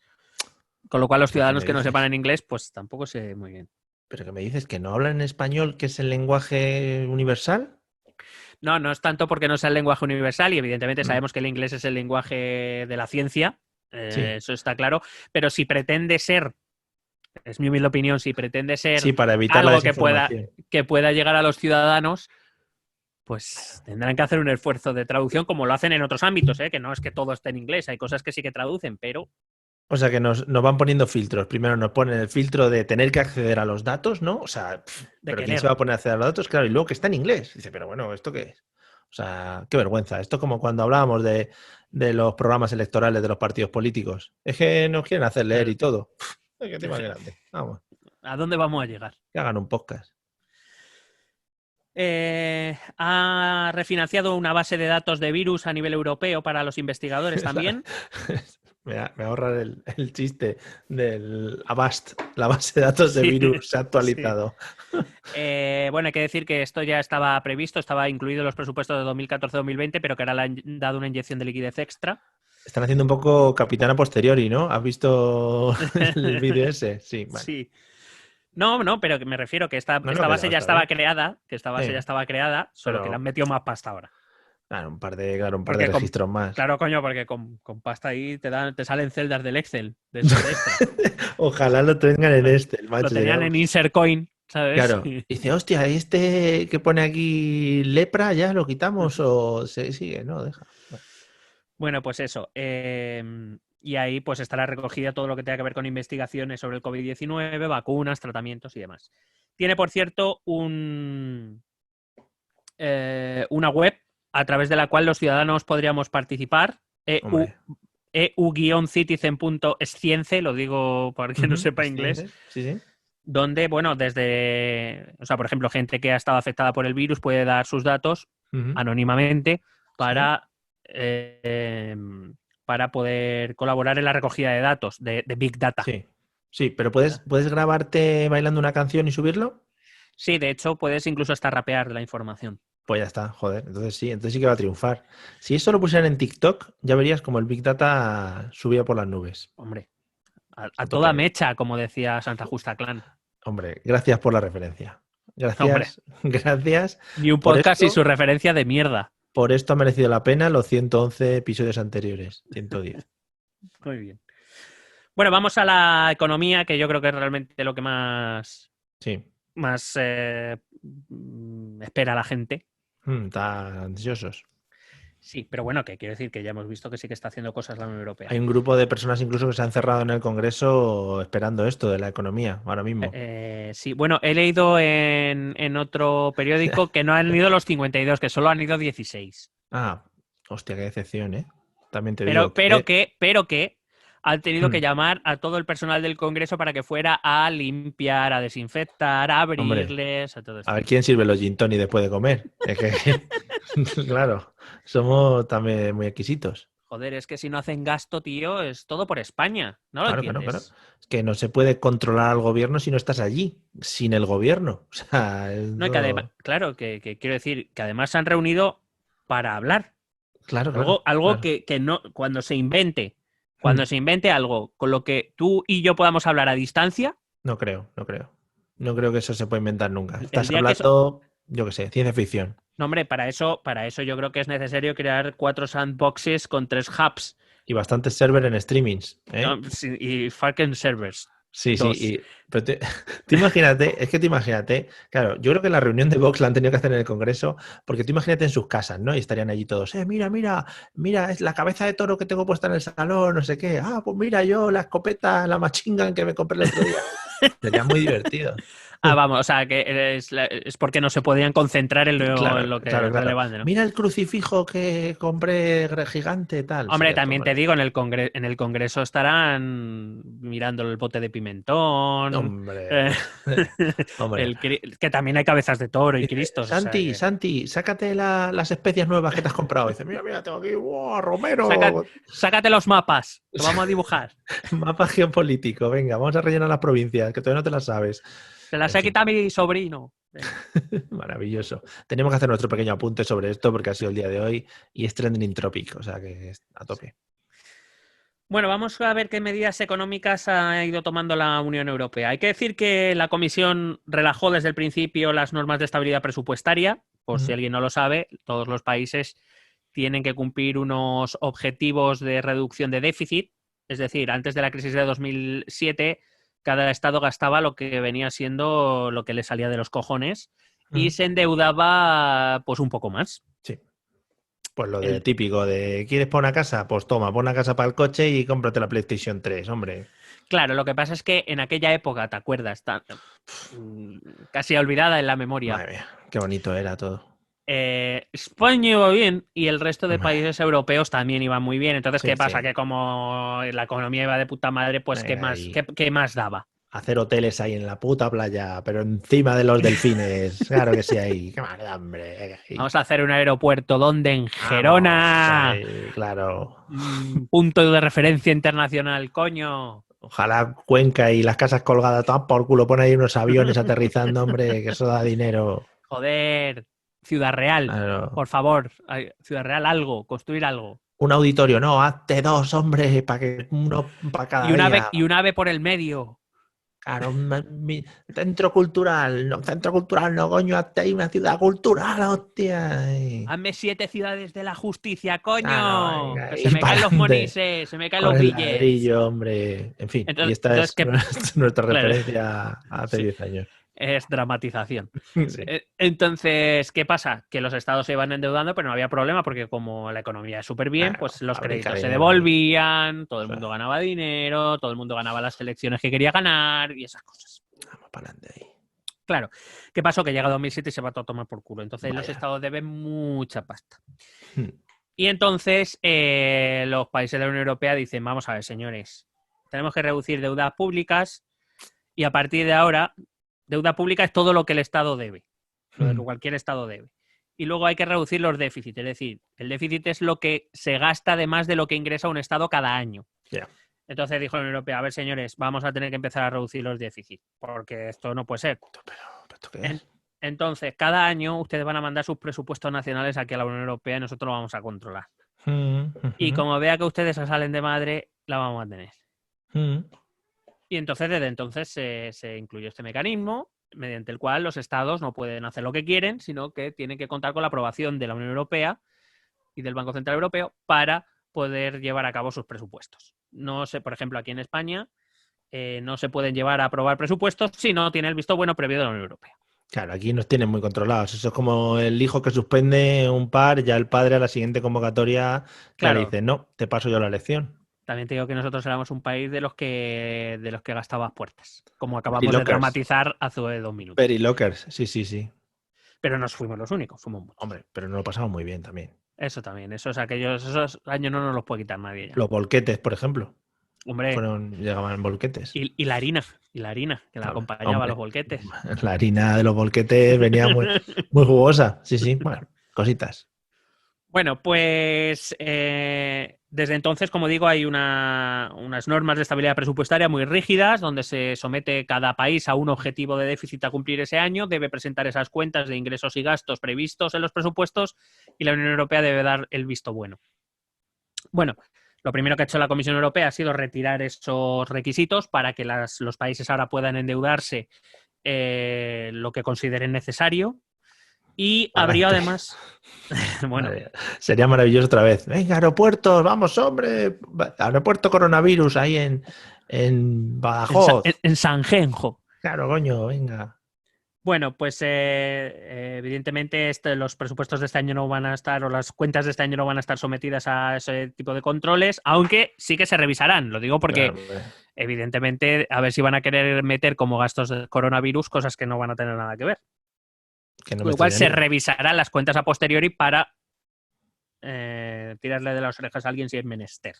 con lo cual los ciudadanos que no sepan en inglés, pues tampoco sé muy bien. ¿Pero qué me dices? ¿Que no hablan español, que es el lenguaje universal? No, no es tanto porque no sea el lenguaje universal y evidentemente sabemos que el inglés es el lenguaje de la ciencia, Sí. eso está claro, pero si pretende ser, es mi humilde opinión, si pretende ser para evitar algo la que pueda llegar a los ciudadanos, pues tendrán que hacer un esfuerzo de traducción como lo hacen en otros ámbitos, que no es que todo esté en inglés, hay cosas que sí que traducen, pero... O sea que nos van poniendo filtros. Primero nos ponen el filtro de tener que acceder a los datos, ¿no? O sea, ¿pero quién se va a poner a acceder a los datos? Claro, y luego que está en inglés. Dice, pero bueno, ¿esto qué es? O sea, qué vergüenza. Esto es como cuando hablábamos de los programas electorales de los partidos políticos. Es que nos quieren hacer leer y todo. Qué tema grande. Vamos. ¿A dónde vamos a llegar? Que hagan un podcast. Ha refinanciado una base de datos de virus a nivel europeo para los investigadores también. Me ahorra el chiste del Avast, la base de datos de virus se ha actualizado. Sí. Bueno, hay que decir que esto ya estaba previsto, estaba incluido en los presupuestos de 2014-2020, pero que ahora le han dado una inyección de liquidez extra. Están haciendo un poco Capitana Posteriori, ¿no? ¿Has visto el vídeo ese? Sí, vale. Sí. No, pero me refiero que esta base ya estaba creada, solo que le han metido más pasta ahora. Claro, un par de registros más. Claro, coño, porque con pasta ahí te salen celdas del Excel. Ojalá lo tengan en Excel, macho. Lo tenían en Insert Coin, ¿sabes? Claro. Dice, hostia, este que pone aquí lepra, ¿ya lo quitamos o se sigue? No, deja. Bueno, pues eso. Y ahí pues estará recogida todo lo que tenga que ver con investigaciones sobre el COVID-19, vacunas, tratamientos y demás. Tiene, por cierto, una web a través de la cual los ciudadanos podríamos participar. eu-citizen.science, lo digo para quien no sepa inglés. Sí. Donde, bueno, por ejemplo, gente que ha estado afectada por el virus puede dar sus datos anónimamente para poder colaborar en la recogida de datos de Big Data. Sí, pero ¿puedes grabarte bailando una canción y subirlo? Sí, de hecho, puedes incluso hasta rapear la información. Pues ya está, joder. Entonces sí que va a triunfar. Si eso lo pusieran en TikTok, ya verías como el Big Data subía por las nubes. Hombre, a toda mecha, como decía Santa Justa Clan. Hombre, gracias por la referencia. Gracias. Ni un podcast y su referencia de mierda. Por esto ha merecido la pena los 111 episodios anteriores. 110. Muy bien. Bueno, vamos a la economía, que yo creo que es realmente lo que más espera la gente. Están ansiosos. Sí, pero bueno, que quiero decir que ya hemos visto que sí que está haciendo cosas la Unión Europea. Hay un grupo de personas incluso que se han cerrado en el Congreso esperando esto de la economía ahora mismo. Sí, bueno, he leído en otro periódico que no han ido los 52, que solo han ido 16. Ah, hostia, qué decepción, ¿eh? También te digo. Pero que han tenido que llamar a todo el personal del Congreso para que fuera a limpiar, a desinfectar, a abrirles, a todo esto. A ver quién sirve los gin tonic después de comer. Es que, claro, somos también muy exquisitos. Joder, es que si no hacen gasto, tío, es todo por España. ¿No lo entiendes? Claro. Es que no se puede controlar al gobierno si no estás allí, sin el gobierno. O sea, no, que además, claro, que quiero decir que además se han reunido para hablar. Algo que no, cuando se invente algo con lo que tú y yo podamos hablar a distancia. No creo. No creo que eso se pueda inventar nunca. Estás hablando, yo qué sé, ciencia ficción. No, hombre, para eso yo creo que es necesario crear 4 sandboxes con 3 hubs. Y bastantes servers en streamings. No, y fucking servers. Sí. Pero tú imagínate, claro, yo creo que la reunión de Vox la han tenido que hacer en el Congreso, porque tú imagínate en sus casas, ¿no? Y estarían allí todos, mira, es la cabeza de toro que tengo puesta en el salón, no sé qué. Ah, pues mira, yo la escopeta, la Machine Gun que me compré el otro día. Sería muy divertido. Vamos, o sea, que es porque no se podían concentrar en lo que es relevante, ¿no? Mira el crucifijo que compré gigante, tal. Hombre, también te digo, en el Congreso estarán mirando el bote de pimentón. Hombre. Que también hay cabezas de toro y cristos. Santi, sácate las especias nuevas que te has comprado. Dice, mira, tengo aquí, Romero. Sácate los mapas, lo vamos a dibujar. Mapa geopolítico, venga, vamos a rellenar las provincias, que todavía no te las sabes. Se las ha quitado mi sobrino. Maravilloso. Tenemos que hacer nuestro pequeño apunte sobre esto porque ha sido el día de hoy y es trending topic, o sea que es a tope. Bueno, vamos a ver qué medidas económicas ha ido tomando la Unión Europea. Hay que decir que la Comisión relajó desde el principio las normas de estabilidad presupuestaria. Por si alguien no lo sabe, todos los países tienen que cumplir unos objetivos de reducción de déficit. Es decir, antes de la crisis de 2007, cada estado gastaba lo que venía siendo lo que le salía de los cojones y se endeudaba pues un poco más. Sí. Pues lo de típico de ¿quieres poner una casa? Pues toma, pon una casa para el coche y cómprate la PlayStation 3, hombre. Claro, lo que pasa es que en aquella época, ¿te acuerdas? Casi olvidada en la memoria. Madre mía, qué bonito era todo. España iba bien y el resto de Hombre, países europeos también iban muy bien. Entonces, sí, ¿qué pasa? sí. Que como la economía iba de puta madre, pues Y qué más daba? hacer hoteles ahí en la puta playa, pero encima de los delfines. Claro que sí, ahí. Qué mal, hombre. Vamos a hacer un aeropuerto donde en Vamos, Gerona. ahí, claro. Punto de referencia internacional, coño. Ojalá Cuenca y las casas colgadas todas por culo, pone ahí unos aviones aterrizando, hombre, que eso da dinero. Joder, Ciudad Real, Claro. por favor, Ciudad Real algo, construir algo. Un auditorio, no, hazte dos, hombre, para que uno para cada día. Y un ave por el medio. Claro, centro cultural, no, coño, hazte ahí una ciudad cultural, hostia. Hazme 7 ciudades de la justicia, Claro, coño. venga, Que se y me caen para los adelante monises, se me caen con los el billets. ladrillo, hombre. En fin, y esta Entonces es ¿qué? nuestra Claro, referencia a hace sí, 10 años. es dramatización. Sí. Entonces, ¿qué pasa? Que los estados se iban endeudando, pero no había problema porque como la economía es súper bien, Claro, pues los fabrica créditos se dinero ahí. devolvían, todo el Eso es. mundo ganaba dinero, todo el mundo ganaba las elecciones que quería ganar y esas cosas. Vamos para adelante ahí. Claro, ¿qué pasó? Que llega 2007 y se va todo a tomar por culo. Entonces los Vaya. estados deben mucha pasta. Hmm. Y entonces los países de la Unión Europea dicen, vamos a ver, señores, tenemos que reducir deudas públicas y a partir de ahora, deuda pública es todo lo que el Estado debe, lo que cualquier Estado debe. Y luego hay que reducir los déficits, es decir, el déficit es lo que se gasta además de lo que ingresa un Estado cada año. Yeah. Entonces dijo la Unión Europea, a ver, señores, vamos a tener que empezar a reducir los déficits, porque esto no puede ser. Pero ¿esto qué es? Entonces, cada año ustedes van a mandar sus presupuestos nacionales aquí a la Unión Europea y nosotros lo vamos a controlar. Y como vea que ustedes se salen de madre, la vamos a tener. Y entonces, desde entonces, se incluyó este mecanismo mediante el cual los estados no pueden hacer lo que quieren, sino que tienen que contar con la aprobación de la Unión Europea y del Banco Central Europeo para poder llevar a cabo sus presupuestos. No sé, por ejemplo, aquí en España no se pueden llevar a aprobar presupuestos si no tiene el visto bueno previo de la Unión Europea. Claro, aquí nos tienen muy controlados. Eso es como el hijo que suspende un par, ya el padre a la siguiente convocatoria Claro. le dice, no, te paso yo la lección. También te digo que nosotros éramos un país de los que gastabas puertas, como acabamos Very de lockers. dramatizar hace 2 minutos. Very lockers, sí, sí, sí. Pero no fuimos los únicos, fuimos muchos. Hombre, pero nos lo pasamos muy bien también. Eso también, esos años no nos los puede quitar nadie ya. Los volquetes, por ejemplo. Hombre. Llegaban volquetes. Y la harina, que la acompañaba a los volquetes. La harina de los volquetes venía muy, muy jugosa. Sí, sí, bueno, cositas. Bueno, pues desde entonces, como digo, hay unas normas de estabilidad presupuestaria muy rígidas, donde se somete cada país a un objetivo de déficit a cumplir ese año, debe presentar esas cuentas de ingresos y gastos previstos en los presupuestos y la Unión Europea debe dar el visto bueno. Bueno, lo primero que ha hecho la Comisión Europea ha sido retirar esos requisitos para que los países ahora puedan endeudarse lo que consideren necesario. Y abrió además... bueno, sería maravilloso otra vez. Venga, aeropuertos, vamos, hombre. Aeropuerto coronavirus ahí en Badajoz. En Sanjenjo. Claro, coño, venga. Bueno, pues evidentemente los presupuestos de este año no van a estar, o las cuentas de este año no van a estar sometidas a ese tipo de controles, aunque sí que se revisarán. Lo digo porque, evidentemente, a ver si van a querer meter como gastos de coronavirus cosas que no van a tener nada que ver. Con lo cual se revisarán las cuentas a posteriori para tirarle de las orejas a alguien si es menester.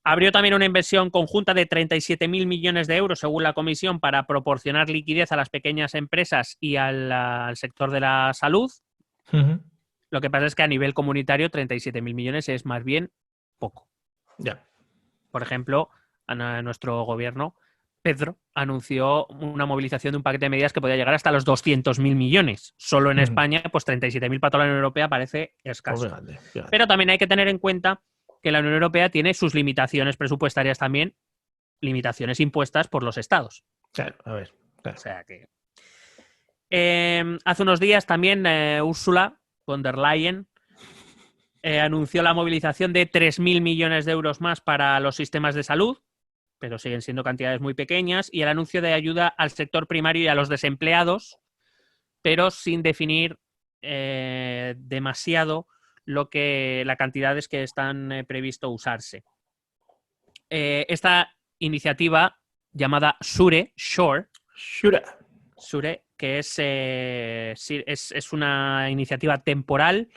Abrió también una inversión conjunta de 37.000 millones de euros, según la Comisión, para proporcionar liquidez a las pequeñas empresas y al sector de la salud. Lo que pasa es que a nivel comunitario 37.000 millones es más bien poco. Ya. Por ejemplo, nuestro gobierno, Pedro, anunció una movilización de un paquete de medidas que podía llegar hasta los 200.000 millones. Solo en España, pues 37.000 para toda la Unión Europea parece escaso. Pues fíjate. Pero también hay que tener en cuenta que la Unión Europea tiene sus limitaciones presupuestarias también, limitaciones impuestas por los estados. Claro, a ver. Claro. O sea que... hace unos días también Ursula von der Leyen anunció la movilización de 3.000 millones de euros más para los sistemas de salud, pero siguen siendo cantidades muy pequeñas, y el anuncio de ayuda al sector primario y a los desempleados pero sin definir demasiado las cantidades que están previsto usarse. Esta iniciativa llamada Shore, que es una iniciativa temporal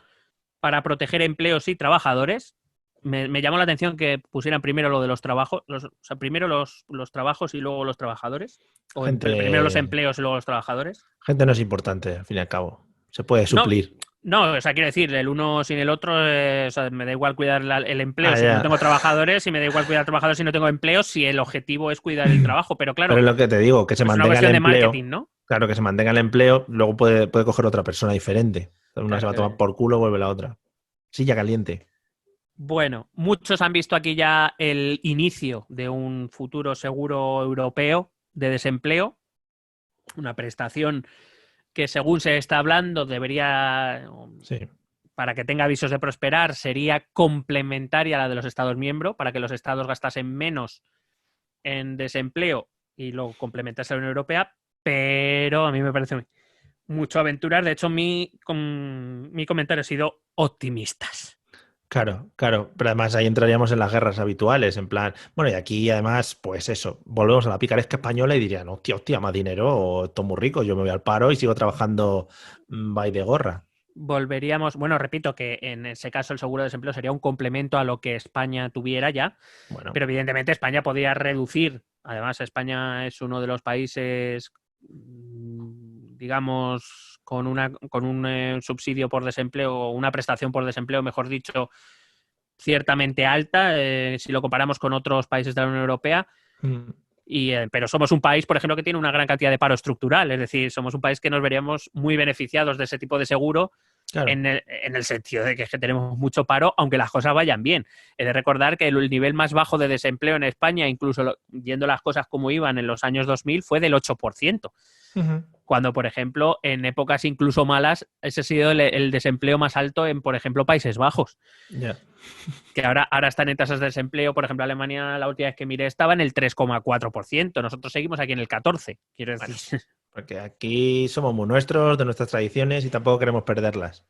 para proteger empleos y trabajadores. Me llamó la atención que pusieran primero lo de los trabajos, primero los trabajos y luego los trabajadores. O primero los empleos y luego los trabajadores. Gente no es importante, al fin y al cabo. Se puede suplir. No, o sea, quiero decir, el uno sin el otro, o sea, me da igual cuidar el empleo si no tengo trabajadores, y me da igual cuidar trabajadores si no tengo empleos, si el objetivo es cuidar el trabajo. Pero claro, pero es lo que te digo, que se mantenga el empleo. Es una cuestión de marketing, ¿no? Claro, que se mantenga el empleo, luego puede coger otra persona diferente. Una se va a tomar por culo, vuelve la otra. Silla caliente. Bueno, muchos han visto aquí ya el inicio de un futuro seguro europeo de desempleo, una prestación que, según se está hablando, debería, para que tenga avisos de prosperar, sería complementaria a la de los Estados miembros, para que los Estados gastasen menos en desempleo y luego complementase a la Unión Europea, pero a mí me parece mucho aventurar. De hecho, mi comentario ha sido optimistas. Claro, pero además ahí entraríamos en las guerras habituales, en plan, bueno, y aquí además, pues eso, volvemos a la picaresca española y dirían, hostia, más dinero, o estoy muy rico, yo me voy al paro y sigo trabajando by de gorra. Volveríamos, bueno, repito que en ese caso el seguro de desempleo sería un complemento a lo que España tuviera ya, pero evidentemente España podría reducir, además España es uno de los países, digamos, con un subsidio por desempleo, o una prestación por desempleo, mejor dicho, ciertamente alta, si lo comparamos con otros países de la Unión Europea. Pero somos un país, por ejemplo, que tiene una gran cantidad de paro estructural, es decir, somos un país que nos veríamos muy beneficiados de ese tipo de seguro. Claro. En el sentido de que tenemos mucho paro, aunque las cosas vayan bien. He de recordar que el nivel más bajo de desempleo en España, incluso viendo las cosas como iban en los años 2000, fue del 8%. Cuando, por ejemplo, en épocas incluso malas, ese ha sido el desempleo más alto en, por ejemplo, Países Bajos. Que ahora están en tasas de desempleo. Por ejemplo, Alemania, la última vez que miré, estaba en el 3,4%. Nosotros seguimos aquí en el 14%, quiero decir. Bueno, porque aquí somos muy nuestros, de nuestras tradiciones, y tampoco queremos perderlas.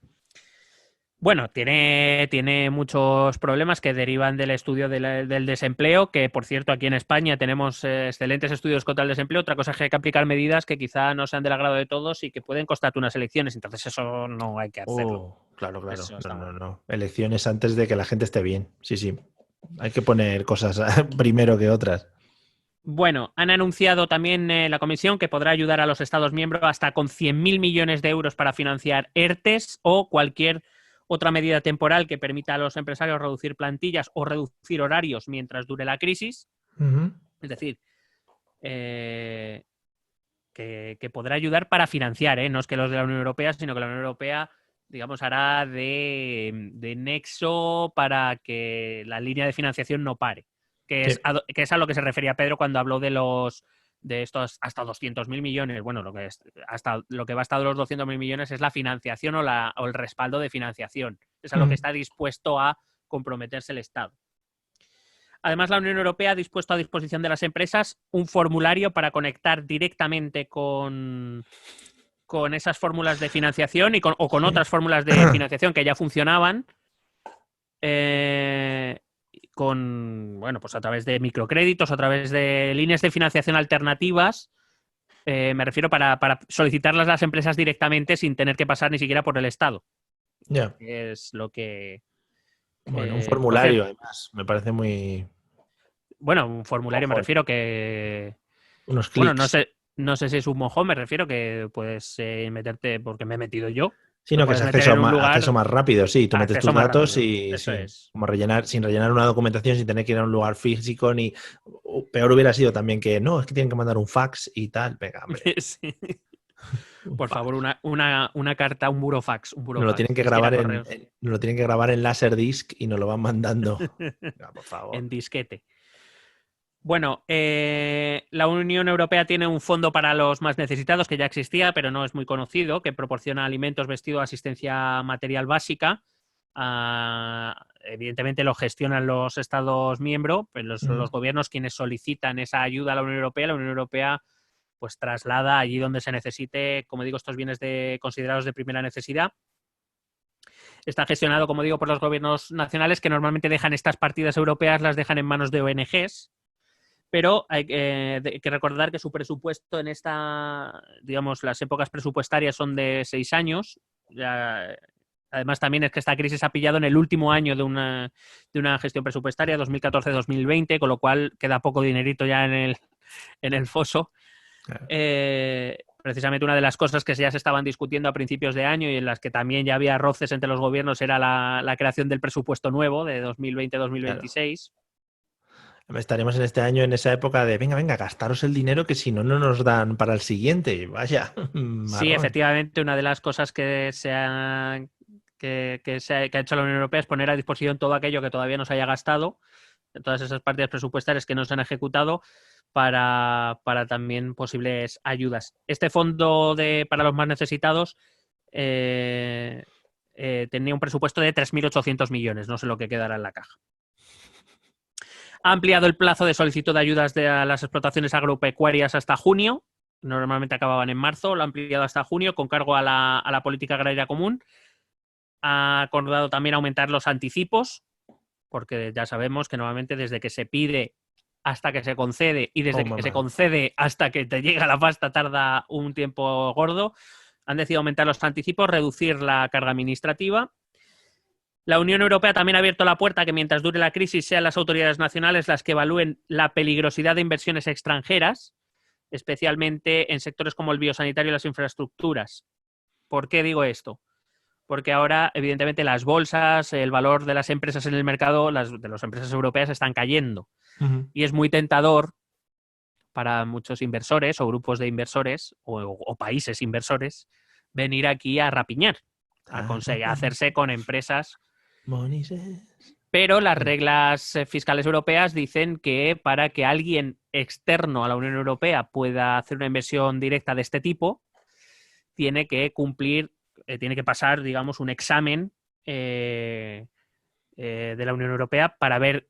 Bueno, tiene muchos problemas que derivan del estudio del desempleo, que, por cierto, aquí en España tenemos excelentes estudios contra el desempleo. Otra cosa es que hay que aplicar medidas que quizá no sean del agrado de todos y que pueden costarte unas elecciones. Entonces eso no hay que hacerlo. Claro. No. Elecciones antes de que la gente esté bien. Sí. Hay que poner cosas primero que otras. Bueno, han anunciado también la Comisión que podrá ayudar a los Estados miembros hasta con 100.000 millones de euros para financiar ERTEs o cualquier otra medida temporal que permita a los empresarios reducir plantillas o reducir horarios mientras dure la crisis. Es decir, que podrá ayudar para financiar, no es que los de la Unión Europea, sino que la Unión Europea, digamos, hará de nexo para que la línea de financiación no pare. Que es a lo que se refería Pedro cuando habló de estos hasta 200.000 millones. Bueno, lo que va hasta los 200.000 millones es la financiación o el respaldo de financiación. Es a lo que está dispuesto a comprometerse el Estado. Además, la Unión Europea ha dispuesto a disposición de las empresas un formulario para conectar directamente con esas fórmulas de financiación o con otras fórmulas de financiación que ya funcionaban. Pues a través de microcréditos, a través de líneas de financiación alternativas, me refiero para solicitarlas a las empresas directamente sin tener que pasar ni siquiera por el Estado. Es lo que... Bueno, un formulario, además, me parece muy... Bueno, un formulario me refiero que... Unos clics. Bueno, no sé si es un mojón, me refiero que puedes meterte, porque me he metido yo. Sino que es acceso más rápido, sí. Tú metes tus datos y como sin rellenar una documentación, sin tener que ir a un lugar físico, ni peor hubiera sido también que no, es que tienen que mandar un fax y tal. Venga, hombre. Sí. Por favor, una carta, un burofax. Nos lo tienen que grabar en Laserdisc y nos lo van mandando. Venga, por favor. En disquete. Bueno, la Unión Europea tiene un fondo para los más necesitados que ya existía, pero no es muy conocido, que proporciona alimentos, vestido, asistencia material básica. Evidentemente lo gestionan los Estados miembros, pero son los gobiernos quienes solicitan esa ayuda a la Unión Europea. La Unión Europea pues traslada allí donde se necesite, como digo, estos bienes considerados de primera necesidad. Está gestionado, como digo, por los gobiernos nacionales, que normalmente dejan estas partidas europeas, las dejan en manos de ONGs, pero hay que recordar que su presupuesto en digamos, las épocas presupuestarias son de 6 años. Además, también es que esta crisis ha pillado en el último año de una gestión presupuestaria, 2014-2020, con lo cual queda poco dinerito ya en el foso. Claro. Precisamente una de las cosas que ya se estaban discutiendo a principios de año y en las que también ya había roces entre los gobiernos era la creación del presupuesto nuevo de 2020-2026. Claro. Estaremos en este año en esa época de venga, gastaros el dinero que si no, no nos dan para el siguiente. Vaya. Sí, efectivamente, una de las cosas que ha hecho la Unión Europea es poner a disposición todo aquello que todavía no se haya gastado, todas esas partidas presupuestarias que no se han ejecutado, para también posibles ayudas. Este fondo para los más necesitados tenía un presupuesto de 3.800 millones, no sé lo que quedará en la caja. Ha ampliado el plazo de solicitud de ayudas a las explotaciones agropecuarias hasta junio. Normalmente acababan en marzo, lo ha ampliado hasta junio con cargo a la política agraria común. Ha acordado también aumentar los anticipos, porque ya sabemos que normalmente desde que se pide hasta que se concede y desde que se concede hasta que te llega la pasta tarda un tiempo gordo. Han decidido aumentar los anticipos, reducir la carga administrativa. La Unión Europea también ha abierto la puerta a que mientras dure la crisis sean las autoridades nacionales las que evalúen la peligrosidad de inversiones extranjeras, especialmente en sectores como el biosanitario y las infraestructuras. ¿Por qué digo esto? Porque ahora, evidentemente, las bolsas, el valor de las empresas en el mercado, de las empresas europeas, están cayendo. Uh-huh. Y es muy tentador para muchos inversores o grupos de inversores o países inversores venir aquí a rapiñar, a hacerse con empresas. Pero las reglas fiscales europeas dicen que para que alguien externo a la Unión Europea pueda hacer una inversión directa de este tipo, tiene que pasar, digamos, un examen de la Unión Europea para ver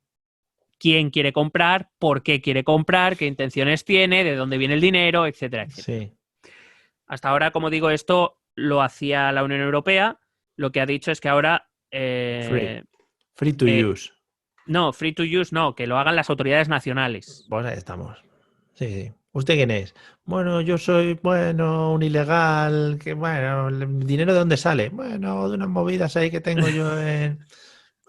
quién quiere comprar, por qué quiere comprar, qué intenciones tiene, de dónde viene el dinero, etcétera, etcétera. Sí. Hasta ahora, como digo, esto lo hacía la Unión Europea. Lo que ha dicho es que ahora... Free to use. No, free to use no, que lo hagan las autoridades nacionales. Pues ahí estamos. Sí. ¿Usted quién es? Bueno, yo soy, un ilegal, ¿el dinero de dónde sale? Bueno, de unas movidas ahí que tengo yo en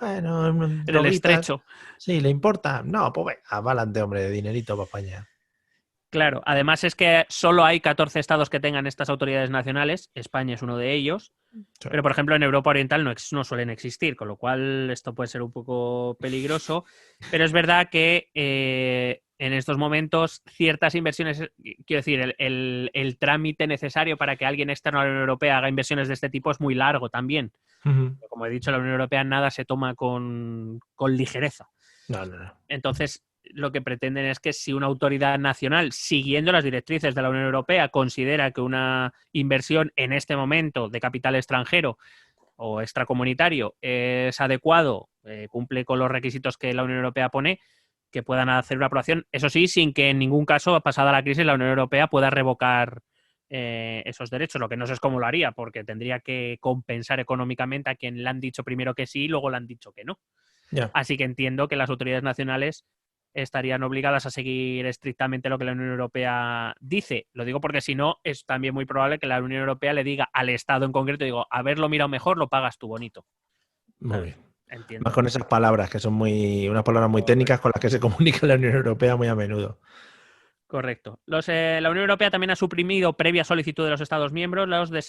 el estrecho. Sí, ¿le importa? No, pues venga, avalante, hombre, de dinerito para España. Claro, además es que solo hay 14 estados que tengan estas autoridades nacionales, España es uno de ellos, sí. Pero por ejemplo en Europa Oriental no suelen existir, con lo cual esto puede ser un poco peligroso, pero es verdad que en estos momentos ciertas inversiones, quiero decir, el trámite necesario para que alguien externo a la Unión Europea haga inversiones de este tipo es muy largo también. Uh-huh. Como he dicho, la Unión Europea nada se toma con ligereza. No. Entonces, lo que pretenden es que si una autoridad nacional, siguiendo las directrices de la Unión Europea, considera que una inversión en este momento de capital extranjero o extracomunitario es adecuado, cumple con los requisitos que la Unión Europea pone, que puedan hacer una aprobación, eso sí, sin que en ningún caso, pasada la crisis, la Unión Europea pueda revocar esos derechos, lo que no sé es cómo lo haría, porque tendría que compensar económicamente a quien le han dicho primero que sí y luego le han dicho que no. Yeah. Así que entiendo que las autoridades nacionales estarían obligadas a seguir estrictamente lo que la Unión Europea dice. Lo digo porque si no, es también muy probable que la Unión Europea le diga al Estado en concreto, haberlo mirado mejor, lo pagas tú bonito. Muy bien. Entiendo. Más con esas palabras, que son unas palabras muy técnicas con las que se comunica la Unión Europea muy a menudo. Correcto. La Unión Europea también ha suprimido, previa solicitud de los Estados miembros,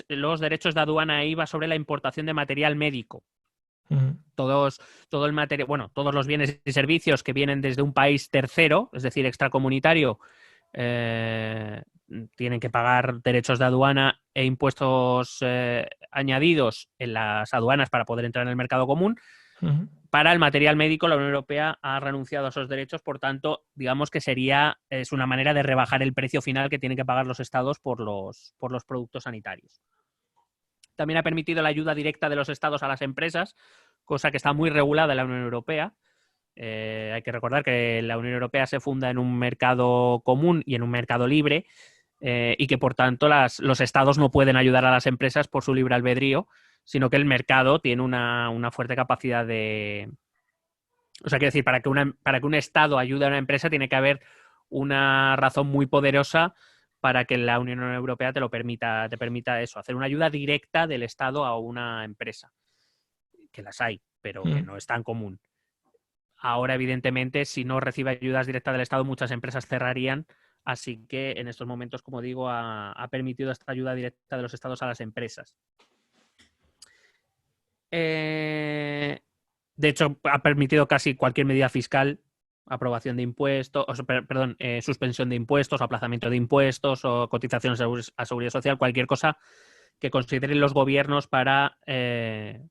los derechos de aduana e IVA sobre la importación de material médico. Uh-huh. Todos los bienes y servicios que vienen desde un país tercero, es decir, extracomunitario, tienen que pagar derechos de aduana e impuestos añadidos en las aduanas para poder entrar en el mercado común. Uh-huh. Para el material médico, la Unión Europea ha renunciado a esos derechos, por tanto, digamos que es una manera de rebajar el precio final que tienen que pagar los estados por los productos sanitarios. También ha permitido la ayuda directa de los estados a las empresas, cosa que está muy regulada en la Unión Europea. Hay que recordar que la Unión Europea se funda en un mercado común y en un mercado libre. y que por tanto los estados no pueden ayudar a las empresas por su libre albedrío, sino que el mercado tiene una fuerte capacidad de... O sea, quiero decir, para que un estado ayude a una empresa tiene que haber una razón muy poderosa para que la Unión Europea te permita eso, hacer una ayuda directa del Estado a una empresa. Que las hay, pero que no es tan común. Ahora, evidentemente, si no recibe ayudas directas del Estado, muchas empresas cerrarían. Así que en estos momentos, como digo, ha permitido esta ayuda directa de los estados a las empresas. De hecho, ha permitido casi cualquier medida fiscal, aprobación de impuestos, suspensión de impuestos, aplazamiento de impuestos o cotizaciones a seguridad social, cualquier cosa que consideren los gobiernos para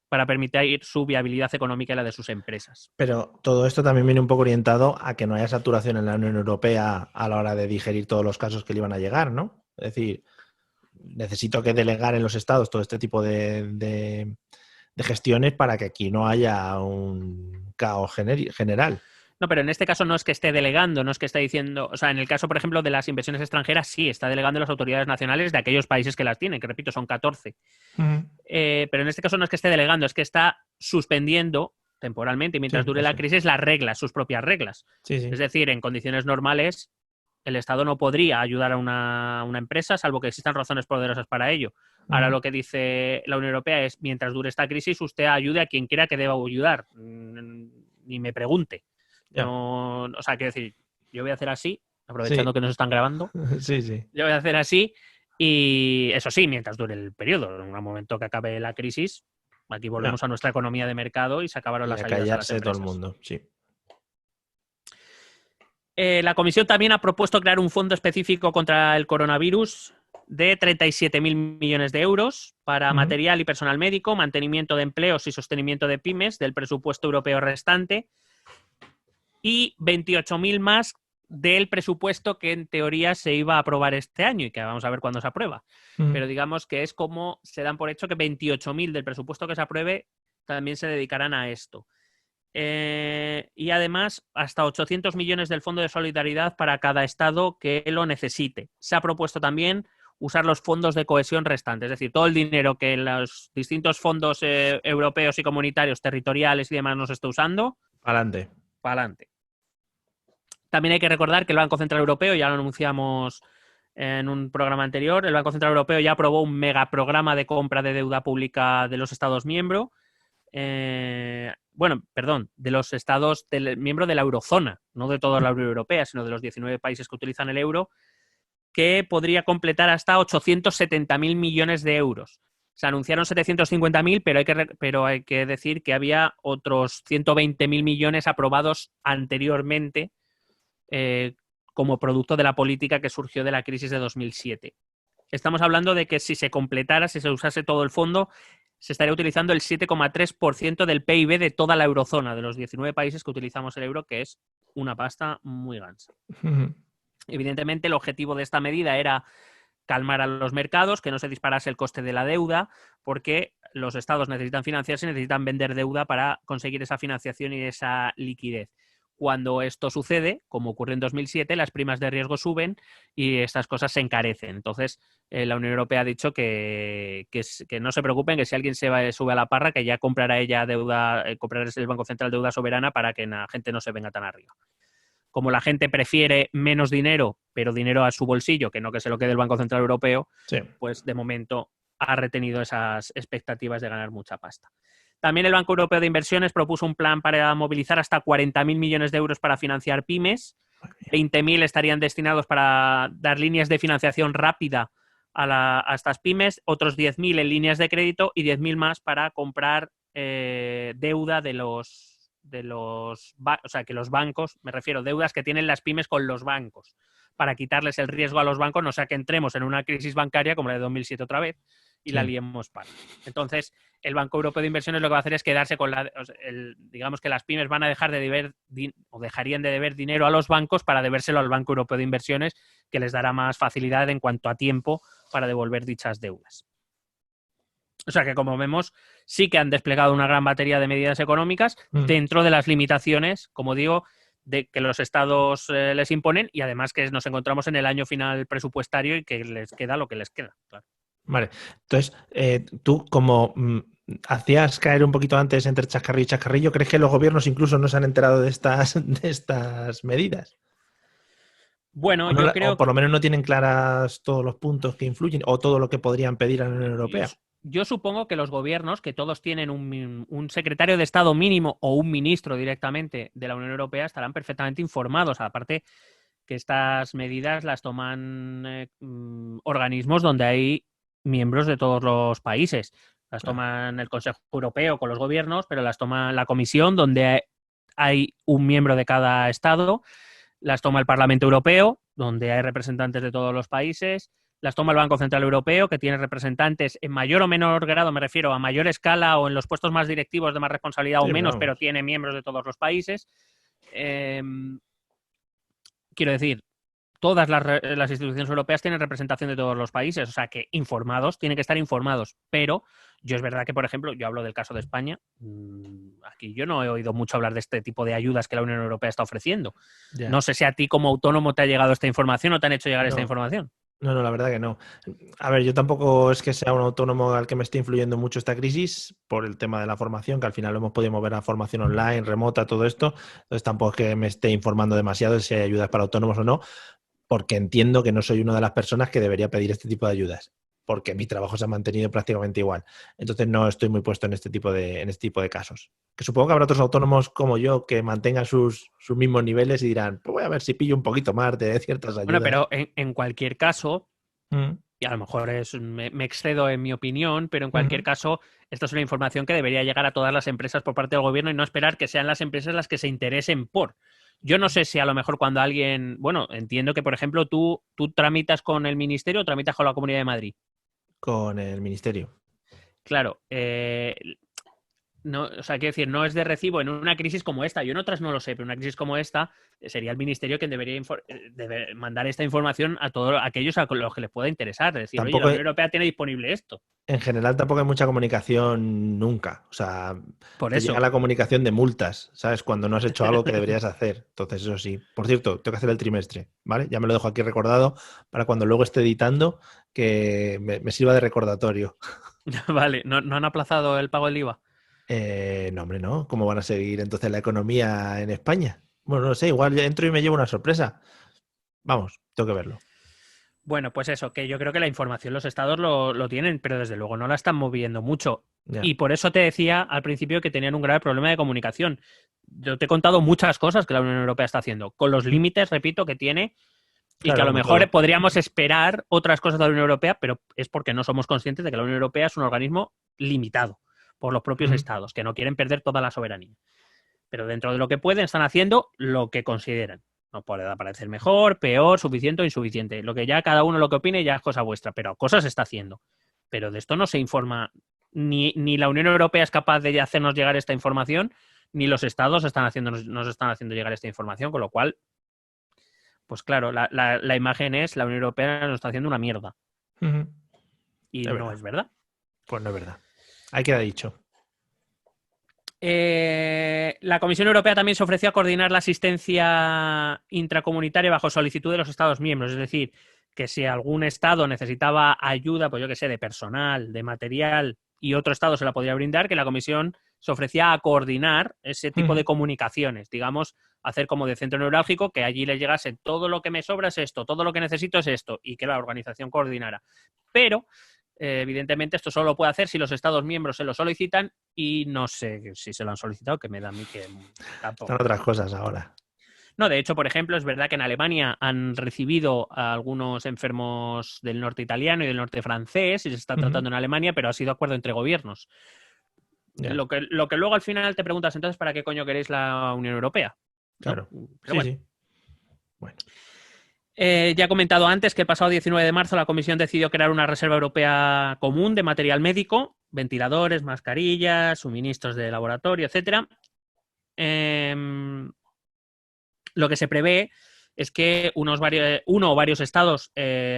permitir su viabilidad económica y la de sus empresas. Pero todo esto también viene un poco orientado a que no haya saturación en la Unión Europea a la hora de digerir todos los casos que le iban a llegar, ¿no? Es decir, necesito que delegar en los estados todo este tipo de gestiones para que aquí no haya un caos general. No, pero en este caso no es que esté delegando, no es que esté diciendo... O sea, en el caso, por ejemplo, de las inversiones extranjeras, sí, está delegando las autoridades nacionales de aquellos países que las tienen, que repito, son 14. Pero en este caso no es que esté delegando, es que está suspendiendo temporalmente, mientras dure la crisis, las reglas, sus propias reglas. Sí. Es decir, en condiciones normales, el Estado no podría ayudar a una empresa, salvo que existan razones poderosas para ello. Ahora lo que dice la Unión Europea es, mientras dure esta crisis, usted ayude a quien quiera que deba ayudar. Ni me pregunte. No, o sea, quiero decir, yo voy a hacer así, aprovechando que nos están grabando. Sí. Yo voy a hacer así y eso sí, mientras dure el periodo. En un momento que acabe la crisis, aquí volvemos a nuestra economía de mercado y se acabaron las ayudas a las empresas. Todo el mundo, sí. La Comisión también ha propuesto crear un fondo específico contra el coronavirus de 37.000 millones de euros para material y personal médico, mantenimiento de empleos y sostenimiento de pymes del presupuesto europeo restante, y 28.000 más del presupuesto que en teoría se iba a aprobar este año y que vamos a ver cuándo se aprueba. Pero digamos que es como se dan por hecho que 28.000 del presupuesto que se apruebe también se dedicarán a esto. Y además hasta 800 millones del Fondo de Solidaridad para cada estado que lo necesite. Se ha propuesto también usar los fondos de cohesión restantes, es decir, todo el dinero que los distintos fondos europeos y comunitarios, territoriales y demás nos está usando. Pa'lante. También hay que recordar que el Banco Central Europeo, ya lo anunciamos en un programa anterior, el Banco Central Europeo ya aprobó un megaprograma de compra de deuda pública de los Estados miembros, de los Estados miembros de la eurozona, no de toda la Unión Europea, sino de los 19 países que utilizan el euro, que podría completar hasta 870.000 millones de euros. Se anunciaron 750.000, pero hay que decir que había otros 120.000 millones aprobados anteriormente como producto de la política que surgió de la crisis de 2007. Estamos hablando de que si se completara, si se usase todo el fondo, se estaría utilizando el 7,3% del PIB de toda la eurozona, de los 19 países que utilizamos el euro, que es una pasta muy gansa. Evidentemente, el objetivo de esta medida era calmar a los mercados, que no se disparase el coste de la deuda, porque los estados necesitan financiarse y necesitan vender deuda para conseguir esa financiación y esa liquidez. Cuando esto sucede, como ocurrió en 2007, las primas de riesgo suben y estas cosas se encarecen. Entonces, la Unión Europea ha dicho que no se preocupen, que si alguien sube a la parra, que ya comprará ella deuda, comprará el Banco Central deuda soberana para que la gente no se venga tan arriba. Como la gente prefiere menos dinero, pero dinero a su bolsillo, que no que se lo quede el Banco Central Europeo, pues de momento ha retenido esas expectativas de ganar mucha pasta. También el Banco Europeo de Inversiones propuso un plan para movilizar hasta 40.000 millones de euros para financiar pymes. 20.000 estarían destinados para dar líneas de financiación rápida a estas pymes, otros 10.000 en líneas de crédito y 10.000 más para comprar deuda o sea, que los bancos, me refiero, deudas que tienen las pymes con los bancos, para quitarles el riesgo a los bancos, no sea que entremos en una crisis bancaria como la de 2007 otra vez y la liemos para. Entonces, el Banco Europeo de Inversiones lo que va a hacer es quedarse con digamos que las pymes van a dejar de deber o dejarían de deber dinero a los bancos para debérselo al Banco Europeo de Inversiones, que les dará más facilidad en cuanto a tiempo para devolver dichas deudas. O sea que, como vemos, sí que han desplegado una gran batería de medidas económicas dentro de las limitaciones, como digo, que los estados les imponen, y además que nos encontramos en el año final presupuestario y que les queda lo que les queda. Claro. Vale, entonces tú como hacías caer un poquito antes entre chascarrillo y chascarrillo, ¿crees que los gobiernos incluso no se han enterado de estas medidas? Bueno, No yo creo o por que lo menos no tienen claras todos los puntos que influyen o todo lo que podrían pedir a la Unión Europea. yo supongo que los gobiernos, que todos tienen un secretario de Estado mínimo o un ministro directamente de la Unión Europea, estarán perfectamente informados. Aparte que estas medidas las toman organismos donde hay miembros de todos los países. Las toman el Consejo Europeo con los gobiernos, pero las toma la Comisión, donde hay un miembro de cada Estado. Las toma el Parlamento Europeo, donde hay representantes de todos los países. Las toma el Banco Central Europeo, que tiene representantes en mayor o menor grado, me refiero a mayor escala o en los puestos más directivos de más responsabilidad o menos, pero tiene miembros de todos los países. Quiero decir, todas las instituciones europeas tienen representación de todos los países, o sea que informados, tienen que estar informados, pero yo es verdad que, por ejemplo, yo hablo del caso de España, aquí yo no he oído mucho hablar de este tipo de ayudas que la Unión Europea está ofreciendo. Yeah. No sé si a ti como autónomo te ha llegado esta información o te han hecho llegar esta información. No, la verdad que no. A ver, yo tampoco es que sea un autónomo al que me esté influyendo mucho esta crisis por el tema de la formación, que al final lo hemos podido mover a formación online, remota, todo esto. Entonces tampoco es que me esté informando demasiado de si hay ayudas para autónomos o no, porque entiendo que no soy una de las personas que debería pedir este tipo de ayudas, porque mi trabajo se ha mantenido prácticamente igual. Entonces no estoy muy puesto en este tipo de casos. Que supongo que habrá otros autónomos como yo que mantengan sus mismos niveles y dirán, pues voy a ver si pillo un poquito más de ciertas ayudas. Bueno, pero en cualquier caso, y a lo mejor me excedo en mi opinión, pero en cualquier caso, esto es una información que debería llegar a todas las empresas por parte del gobierno y no esperar que sean las empresas las que se interesen por. Yo no sé si a lo mejor cuando alguien... Bueno, entiendo que, por ejemplo, tú tramitas con el Ministerio o tramitas con la Comunidad de Madrid. Con el Ministerio. Claro. No, o sea, quiero decir, no es de recibo en una crisis como esta. Yo en otras no lo sé, pero una crisis como esta sería el Ministerio quien debería mandar esta información a todos aquellos a los que les pueda interesar. Es decir, oye, la Unión Europea tiene disponible esto. En general tampoco hay mucha comunicación nunca. O sea, por eso llega la comunicación de multas, ¿sabes? Cuando no has hecho algo que deberías hacer. Entonces, eso sí. Por cierto, tengo que hacer el trimestre, ¿vale? Ya me lo dejo aquí recordado para cuando luego esté editando que me sirva de recordatorio. Vale, ¿no han aplazado el pago del IVA? No, hombre, no. ¿Cómo van a seguir entonces la economía en España? Bueno, no sé, igual entro y me llevo una sorpresa. Vamos, tengo que verlo. Bueno, pues eso, que yo creo que la información los estados lo tienen, pero desde luego no la están moviendo mucho. Yeah. Y por eso te decía al principio que tenían un grave problema de comunicación. Yo te he contado muchas cosas que la Unión Europea está haciendo, con los límites, repito, que tiene, y claro, que a lo mejor podríamos esperar otras cosas de la Unión Europea, pero es porque no somos conscientes de que la Unión Europea es un organismo limitado por los propios estados, que no quieren perder toda la soberanía. Pero dentro de lo que pueden, están haciendo lo que consideran. No puede parecer mejor, peor, suficiente o insuficiente. Lo que ya cada uno lo que opine ya es cosa vuestra, pero cosas se está haciendo. Pero de esto no se informa, ni la Unión Europea es capaz de hacernos llegar esta información, ni los estados nos están haciendo llegar esta información, con lo cual, pues claro, la imagen es la Unión Europea nos está haciendo una mierda. Y no es verdad. Pues no es verdad. Ahí queda dicho. La Comisión Europea también se ofreció a coordinar la asistencia intracomunitaria bajo solicitud de los Estados miembros. Es decir, que si algún Estado necesitaba ayuda, pues yo que sé, de personal, de material, y otro Estado se la podría brindar, que la Comisión se ofrecía a coordinar ese tipo de comunicaciones. Digamos, hacer como de centro neurálgico, que allí les llegase todo lo que me sobra es esto, todo lo que necesito es esto, y que la organización coordinara. Pero... evidentemente esto solo lo puede hacer si los Estados miembros se lo solicitan y no sé si se lo han solicitado, que me da a mí que tampoco. Están otras cosas ahora. No, de hecho, por ejemplo, es verdad que en Alemania han recibido a algunos enfermos del norte italiano y del norte francés y se está tratando en Alemania, pero ha sido acuerdo entre gobiernos. Yeah. Lo que luego al final te preguntas, entonces, ¿para qué coño queréis la Unión Europea? Claro. ¿No? Pero sí. Bueno. Ya he comentado antes que el pasado 19 de marzo la Comisión decidió crear una reserva europea común de material médico, ventiladores, mascarillas, suministros de laboratorio, etc. Lo que se prevé es que uno o varios estados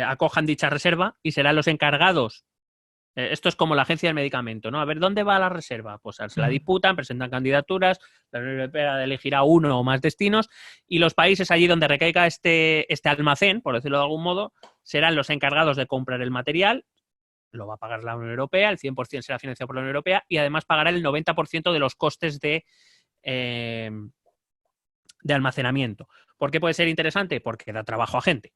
acojan dicha reserva y serán los encargados Esto es como la agencia del medicamento, ¿no? A ver, ¿dónde va la reserva? Pues se la disputan, presentan candidaturas, la Unión Europea elegirá uno o más destinos y los países allí donde recaiga este almacén, por decirlo de algún modo, serán los encargados de comprar el material, lo va a pagar la Unión Europea, el 100% será financiado por la Unión Europea y además pagará el 90% de los costes de almacenamiento. ¿Por qué puede ser interesante? Porque da trabajo a gente.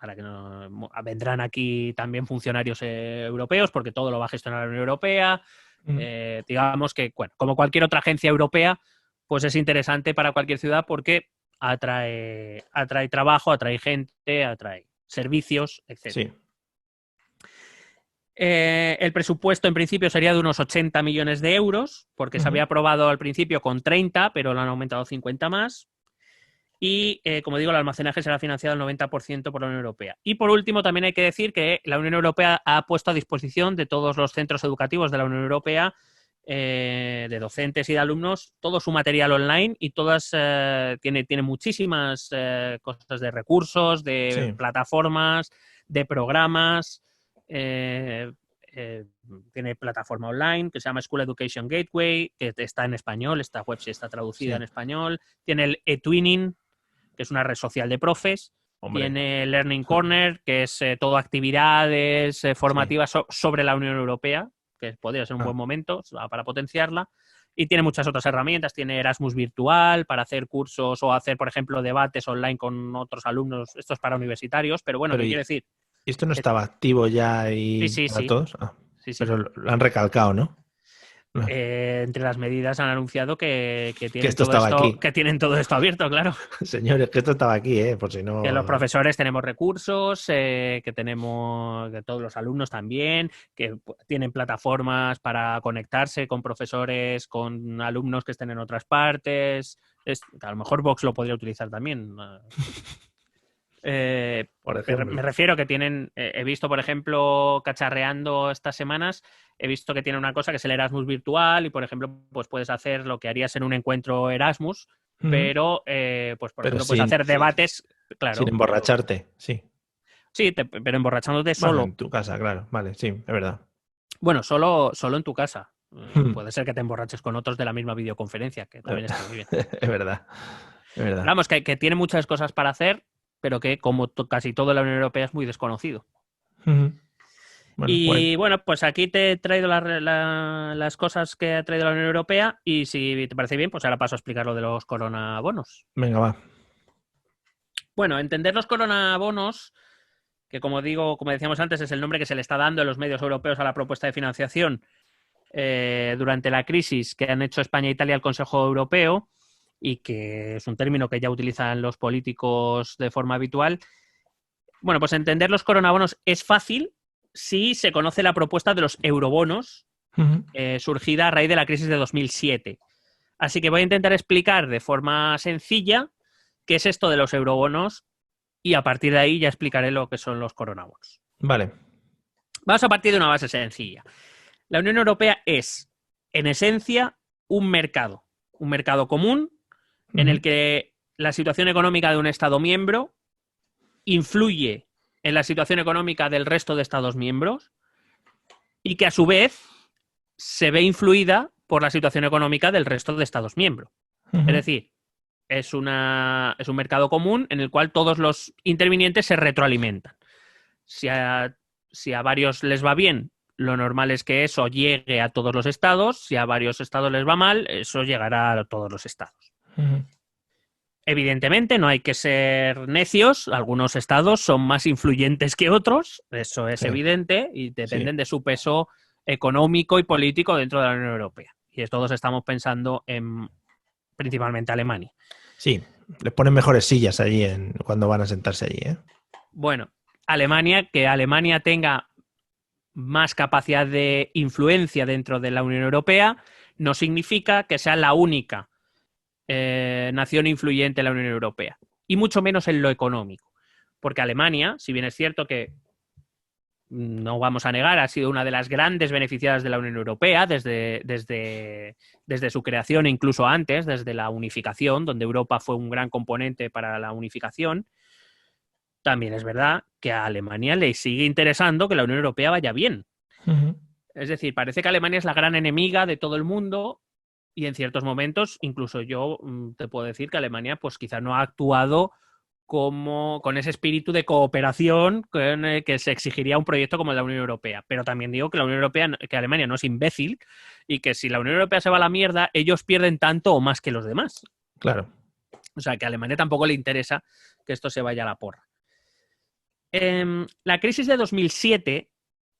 Para que no vendrán aquí también funcionarios europeos porque todo lo va a gestionar la Unión Europea. Digamos que, bueno, como cualquier otra agencia europea, pues es interesante para cualquier ciudad porque atrae trabajo, atrae gente, atrae servicios, etc. Sí. El presupuesto en principio sería de unos 80 millones de euros porque se había aprobado al principio con 30, pero lo han aumentado 50 más. Y, como digo, el almacenaje será financiado al 90% por la Unión Europea. Y, por último, también hay que decir que la Unión Europea ha puesto a disposición de todos los centros educativos de la Unión Europea, de docentes y de alumnos, todo su material online y tiene muchísimas cosas de recursos, de plataformas, de programas. Tiene plataforma online que se llama School Education Gateway, que está en español, esta web sí está traducida en español. Tiene el eTwinning, que es una red social de profes. Hombre. Tiene Learning Corner, que es todo actividades formativas sobre la Unión Europea, que podría ser un buen momento para potenciarla. Y tiene muchas otras herramientas. Tiene Erasmus virtual para hacer cursos o hacer, por ejemplo, debates online con otros alumnos. Esto es para universitarios, pero bueno, ¿qué quiero decir? ¿Esto no estaba activo ya y para todos? Pero lo han recalcado, ¿no? Entre las medidas han anunciado que tienen todo esto abierto, claro. Señores, que esto estaba aquí, por si no... Que los profesores tenemos recursos, que todos los alumnos también, que tienen plataformas para conectarse con profesores, con alumnos que estén en otras partes. A lo mejor Vox lo podría utilizar también. Me refiero que tienen, he visto, por ejemplo, cacharreando estas semanas, he visto que tiene una cosa que es el Erasmus virtual y, por ejemplo, pues puedes hacer lo que harías en un encuentro Erasmus, pero, pues por ejemplo, puedes hacer debates, claro. Sin emborracharte, sí. Sí, pero emborrachándote solo. En tu casa, claro, vale, sí, es verdad. Bueno, solo en tu casa. Puede ser que te emborraches con otros de la misma videoconferencia, que también está muy bien. Es verdad. Vamos, que tiene muchas cosas para hacer, pero que, como casi todo en la Unión Europea, es muy desconocido. Bueno, pues aquí te he traído las cosas que ha traído la Unión Europea y si te parece bien, pues ahora paso a explicar lo de los coronabonos. Venga, va. Bueno, entender los coronabonos, que como decíamos antes, es el nombre que se le está dando en los medios europeos a la propuesta de financiación durante la crisis que han hecho España e Italia al Consejo Europeo, y que es un término que ya utilizan los políticos de forma habitual. Bueno, pues entender los coronabonos es fácil si se conoce la propuesta de los eurobonos surgida a raíz de la crisis de 2007. Así que voy a intentar explicar de forma sencilla qué es esto de los eurobonos y a partir de ahí ya explicaré lo que son los coronabonos. Vale. Vamos a partir de una base sencilla. La Unión Europea es, en esencia, un mercado común en el que la situación económica de un Estado miembro influye en la situación económica del resto de Estados miembros y que a su vez se ve influida por la situación económica del resto de Estados miembros. Es decir, es un mercado común en el cual todos los intervinientes se retroalimentan. Si a varios les va bien, lo normal es que eso llegue a todos los estados. Si a varios estados les va mal, eso llegará a todos los estados. Evidentemente, no hay que ser necios. Algunos estados son más influyentes que otros, eso es evidente, y dependen de su peso económico y político dentro de la Unión Europea. Y todos estamos pensando en principalmente Alemania. Sí, les ponen mejores sillas allí cuando van a sentarse allí, ¿eh? Bueno, que Alemania tenga más capacidad de influencia dentro de la Unión Europea no significa que sea la única nación influyente en la Unión Europea, y mucho menos en lo económico, porque Alemania, si bien es cierto que no vamos a negar, ha sido una de las grandes beneficiadas de la Unión Europea desde su creación e incluso antes, desde la unificación, donde Europa fue un gran componente para la unificación. También es verdad que a Alemania le sigue interesando que la Unión Europea vaya bien. Es decir, parece que Alemania es la gran enemiga de todo el mundo y en ciertos momentos, incluso yo te puedo decir que Alemania pues quizá no ha actuado con ese espíritu de cooperación con el que se exigiría un proyecto como el de la Unión Europea. Pero también digo que la Unión Europea, que Alemania no es imbécil y que si la Unión Europea se va a la mierda, ellos pierden tanto o más que los demás. Claro. O sea, que a Alemania tampoco le interesa que esto se vaya a la porra. La crisis de 2007,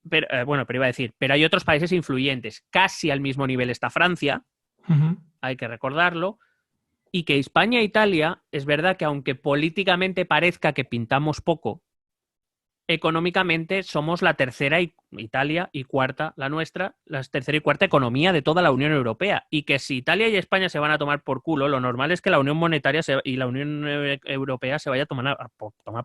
pero iba a decir, pero hay otros países influyentes. Casi al mismo nivel está Francia, hay que recordarlo, y que España e Italia, es verdad que aunque políticamente parezca que pintamos poco, económicamente somos la tercera, Italia, y cuarta, la nuestra, la tercera y cuarta economía de toda la Unión Europea. Y que si Italia y España se van a tomar por culo, lo normal es que la Unión Monetaria y la Unión Europea se vaya a tomar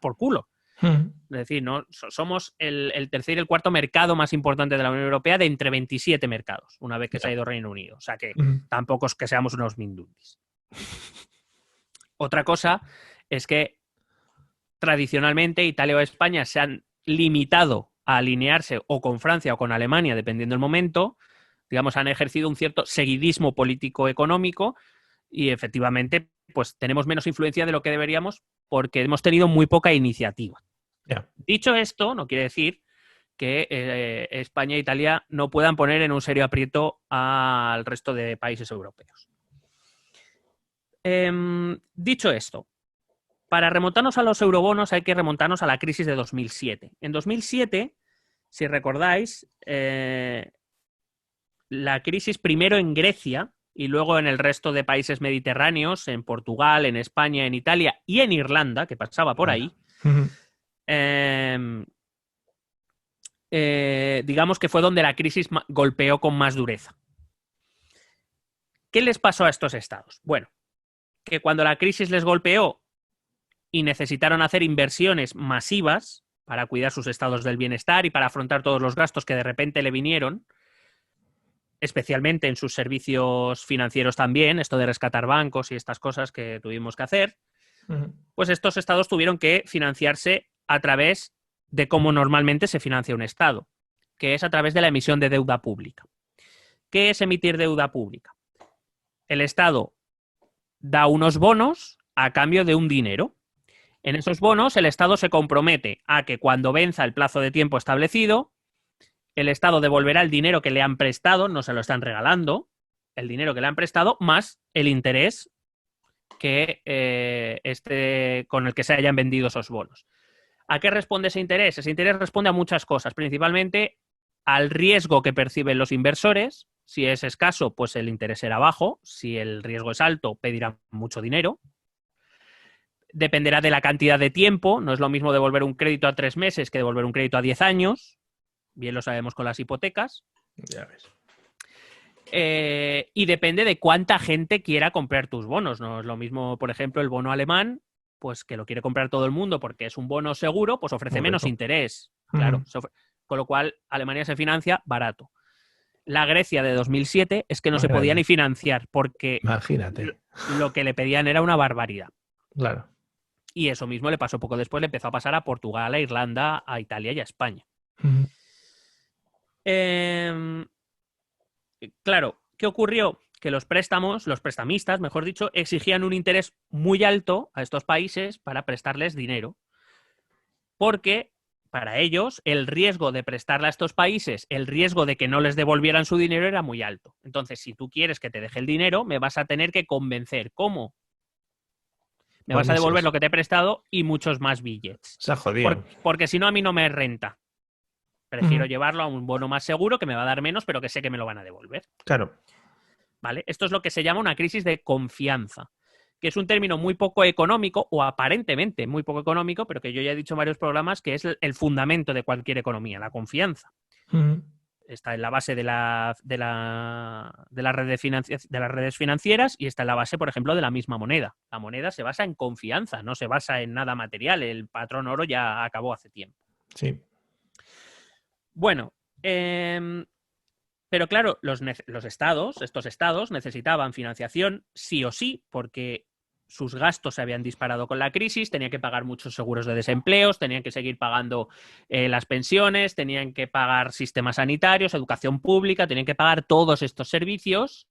por culo. Es decir, ¿no? Somos el tercer y el cuarto mercado más importante de la Unión Europea de entre 27 mercados, una vez que se ha ido Reino Unido. O sea que tampoco es que seamos unos mindundis. Otra cosa es que tradicionalmente Italia o España se han limitado a alinearse o con Francia o con Alemania, dependiendo del momento. Digamos, han ejercido un cierto seguidismo político-económico y efectivamente pues tenemos menos influencia de lo que deberíamos porque hemos tenido muy poca iniciativa. Yeah. Dicho esto, no quiere decir que España e Italia no puedan poner en un serio aprieto al resto de países europeos. Dicho esto, para remontarnos a los eurobonos hay que remontarnos a la crisis de 2007. En 2007, si recordáis, la crisis primero en Grecia y luego en el resto de países mediterráneos, en Portugal, en España, en Italia y en Irlanda, que pasaba por ahí, digamos que fue donde la crisis golpeó con más dureza. ¿Qué les pasó a estos estados? Bueno, que cuando la crisis les golpeó y necesitaron hacer inversiones masivas para cuidar sus estados del bienestar y para afrontar todos los gastos que de repente le vinieron, especialmente en sus servicios financieros también, esto de rescatar bancos y estas cosas que tuvimos que hacer, pues estos estados tuvieron que financiarse a través de cómo normalmente se financia un estado, que es a través de la emisión de deuda pública. ¿Qué es emitir deuda pública? El estado da unos bonos a cambio de un dinero. En esos bonos, el Estado se compromete a que cuando venza el plazo de tiempo establecido, el Estado devolverá el dinero que le han prestado, no se lo están regalando, el dinero que le han prestado más el interés que con el que se hayan vendido esos bonos. ¿A qué responde ese interés? Ese interés responde a muchas cosas, principalmente al riesgo que perciben los inversores. Si es escaso, pues el interés será bajo. Si el riesgo es alto, pedirán mucho dinero. Dependerá de la cantidad de tiempo. No es lo mismo devolver un crédito a 3 meses que devolver un crédito a 10 años. Bien lo sabemos con las hipotecas. Ya ves. Y depende de cuánta gente quiera comprar tus bonos. No es lo mismo, por ejemplo, el bono alemán, pues que lo quiere comprar todo el mundo porque es un bono seguro, pues ofrece menos interés. Claro. Con lo cual, Alemania se financia barato. La Grecia de 2007 es que no se podía ni financiar porque imagínate, lo que le pedían era una barbaridad. Claro. Y eso mismo le pasó poco después, le empezó a pasar a Portugal, a Irlanda, a Italia y a España. Claro, ¿qué ocurrió? Que los prestamistas, mejor dicho, exigían un interés muy alto a estos países para prestarles dinero. Porque para ellos el riesgo de prestarle a estos países, el riesgo de que no les devolvieran su dinero era muy alto. Entonces, si tú quieres que te deje el dinero, me vas a tener que convencer. ¿Cómo? Me vas a devolver lo que te he prestado y muchos más billets. Se ha jodido. Porque si no, a mí no me renta. Prefiero llevarlo a un bono más seguro que me va a dar menos, pero que sé que me lo van a devolver. Claro. ¿Vale? Esto es lo que se llama una crisis de confianza, que es un término muy poco económico, o aparentemente muy poco económico, pero que yo ya he dicho en varios programas que es el fundamento de cualquier economía, la confianza. Está en la base de las redes financieras y está en la base, por ejemplo, de la misma moneda. La moneda se basa en confianza, no se basa en nada material. El patrón oro ya acabó hace tiempo. Sí. Bueno, pero claro, estos estados necesitaban financiación sí o sí, porque sus gastos se habían disparado con la crisis, tenían que pagar muchos seguros de desempleos, tenían que seguir pagando las pensiones, tenían que pagar sistemas sanitarios, educación pública, tenían que pagar todos estos servicios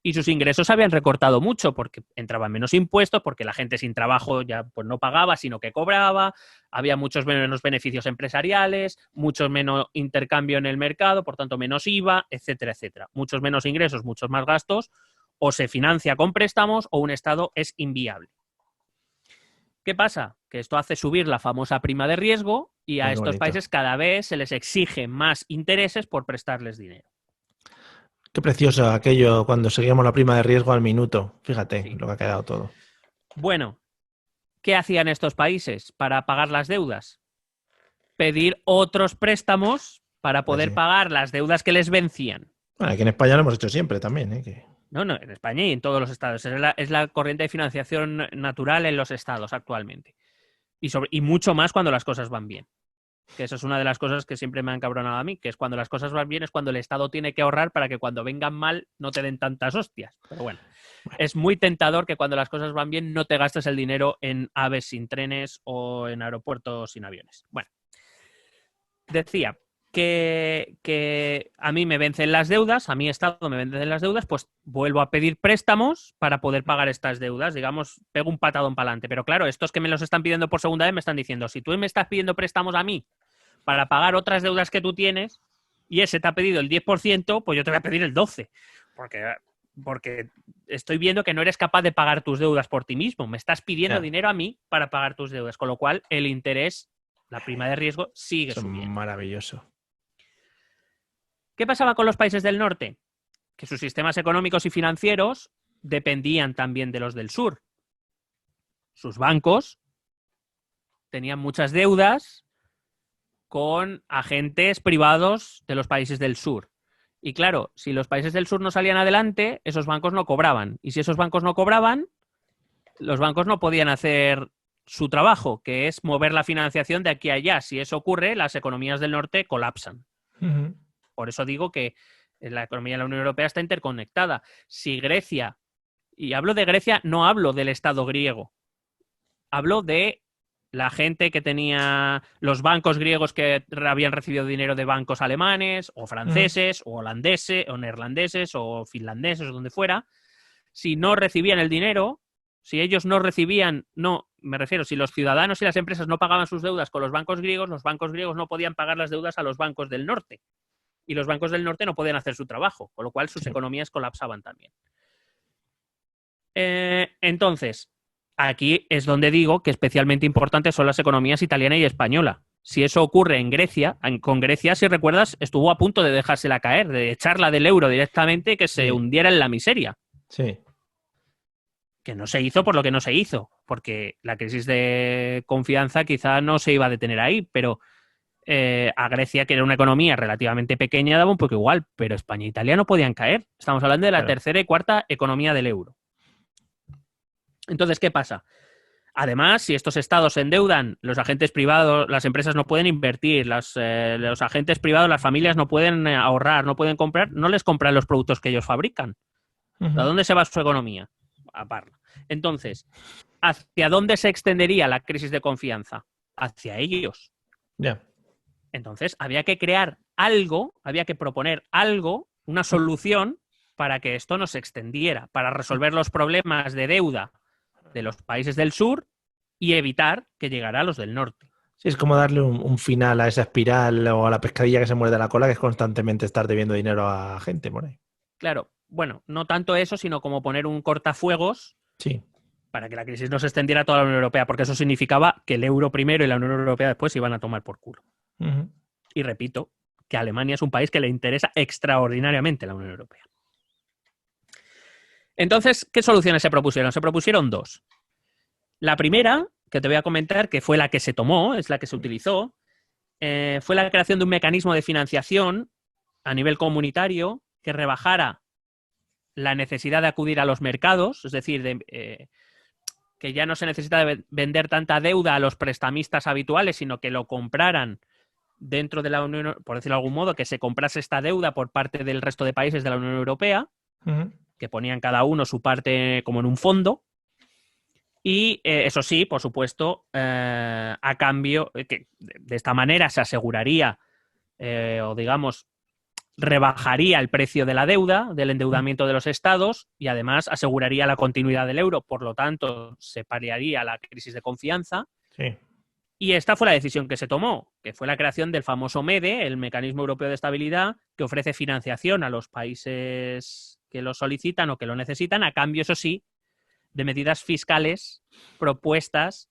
y sus ingresos se habían recortado mucho porque entraban menos impuestos, porque la gente sin trabajo ya pues, no pagaba, sino que cobraba, había muchos menos beneficios empresariales, mucho menos intercambio en el mercado, por tanto menos IVA, etcétera, etcétera. Muchos menos ingresos, muchos más gastos, o se financia con préstamos o un Estado es inviable. ¿Qué pasa? Que esto hace subir la famosa prima de riesgo y a estos países cada vez se les exige más intereses por prestarles dinero. Qué precioso aquello cuando seguíamos la prima de riesgo al minuto. Fíjate lo que ha quedado todo. Bueno, ¿qué hacían estos países para pagar las deudas? Pedir otros préstamos para poder pagar las deudas que les vencían. Bueno, aquí en España lo hemos hecho siempre también, ¿eh? No, en España y en todos los estados. Es la corriente de financiación natural en los estados actualmente. Y mucho más cuando las cosas van bien. Que eso es una de las cosas que siempre me han encabronado a mí, que es cuando las cosas van bien es cuando el Estado tiene que ahorrar para que cuando vengan mal no te den tantas hostias. Pero bueno, es muy tentador que cuando las cosas van bien no te gastes el dinero en aves sin trenes o en aeropuertos sin aviones. Bueno, decía que a mí me vencen las deudas, a mi Estado me vencen las deudas, pues vuelvo a pedir préstamos para poder pagar estas deudas. Digamos, pego un patadón para adelante. Pero claro, estos que me los están pidiendo por segunda vez me están diciendo, si tú me estás pidiendo préstamos a mí para pagar otras deudas que tú tienes y ese te ha pedido el 10%, pues yo te voy a pedir el 12%. Porque estoy viendo que no eres capaz de pagar tus deudas por ti mismo. Me estás pidiendo dinero a mí para pagar tus deudas. Con lo cual, el interés, la prima de riesgo, sigue subiendo. Maravilloso. ¿Qué pasaba con los países del norte? Que sus sistemas económicos y financieros dependían también de los del sur. Sus bancos tenían muchas deudas con agentes privados de los países del sur. Y claro, si los países del sur no salían adelante, esos bancos no cobraban. Y si esos bancos no cobraban, los bancos no podían hacer su trabajo, que es mover la financiación de aquí a allá. Si eso ocurre, las economías del norte colapsan. Uh-huh. Por eso digo que la economía de la Unión Europea está interconectada. Si Grecia, y hablo de Grecia, no hablo del Estado griego, hablo de la gente que tenía los bancos griegos que habían recibido dinero de bancos alemanes o franceses o holandeses o neerlandeses o finlandeses o donde fuera. Si no recibían el dinero, si ellos no recibían, me refiero, si los ciudadanos y las empresas no pagaban sus deudas con los bancos griegos no podían pagar las deudas a los bancos del norte. Y los bancos del norte no podían hacer su trabajo, con lo cual sus economías colapsaban también. Entonces, aquí es donde digo que especialmente importantes son las economías italiana y española. Si eso ocurre en Grecia, con Grecia, si recuerdas, estuvo a punto de dejársela caer, de echarla del euro directamente y que se hundiera en la miseria. Sí. Que no se hizo por lo que no se hizo, porque la crisis de confianza quizá no se iba a detener ahí, pero a Grecia, que era una economía relativamente pequeña, daba un poco igual, pero España e Italia no podían caer. Estamos hablando de la tercera y cuarta economía del euro. Entonces, ¿qué pasa? Además, si estos estados se endeudan, los agentes privados, las empresas no pueden invertir, los agentes privados, las familias no pueden ahorrar, no pueden comprar, no les compran los productos que ellos fabrican. ¿A dónde se va su economía? A parla. Entonces, ¿hacia dónde se extendería la crisis de confianza? Hacia ellos. Ya. Entonces, había que crear algo, había que proponer algo, una solución para que esto no se extendiera, para resolver los problemas de deuda de los países del sur y evitar que llegara a los del norte. Sí, es como darle un final a esa espiral o a la pescadilla que se muerde la cola, que es constantemente estar debiendo dinero a gente por ahí. Claro, bueno, no tanto eso, sino como poner un cortafuegos para que la crisis no se extendiera a toda la Unión Europea, porque eso significaba que el euro primero y la Unión Europea después se iban a tomar por culo. Uh-huh. Y repito, que Alemania es un país que le interesa extraordinariamente la Unión Europea. Entonces, ¿qué soluciones se propusieron? Se propusieron dos. La primera, que te voy a comentar, que fue la que se tomó, es la que se utilizó, fue la creación de un mecanismo de financiación a nivel comunitario que rebajara la necesidad de acudir a los mercados, es decir, que ya no se necesita de vender tanta deuda a los prestamistas habituales, sino que lo compraran dentro de la Unión, por decirlo de algún modo, que se comprase esta deuda por parte del resto de países de la Unión Europea, uh-huh, que ponían cada uno su parte como en un fondo, Y eso sí, por supuesto, a cambio, que de esta manera se aseguraría, o digamos, rebajaría el precio de la deuda, del endeudamiento de los estados, y además aseguraría la continuidad del euro. Por lo tanto, se paliaría la crisis de confianza. Sí. Y esta fue la decisión que se tomó, que fue la creación del famoso MEDE, el Mecanismo Europeo de Estabilidad, que ofrece financiación a los países que lo solicitan o que lo necesitan, a cambio, eso sí, de medidas fiscales propuestas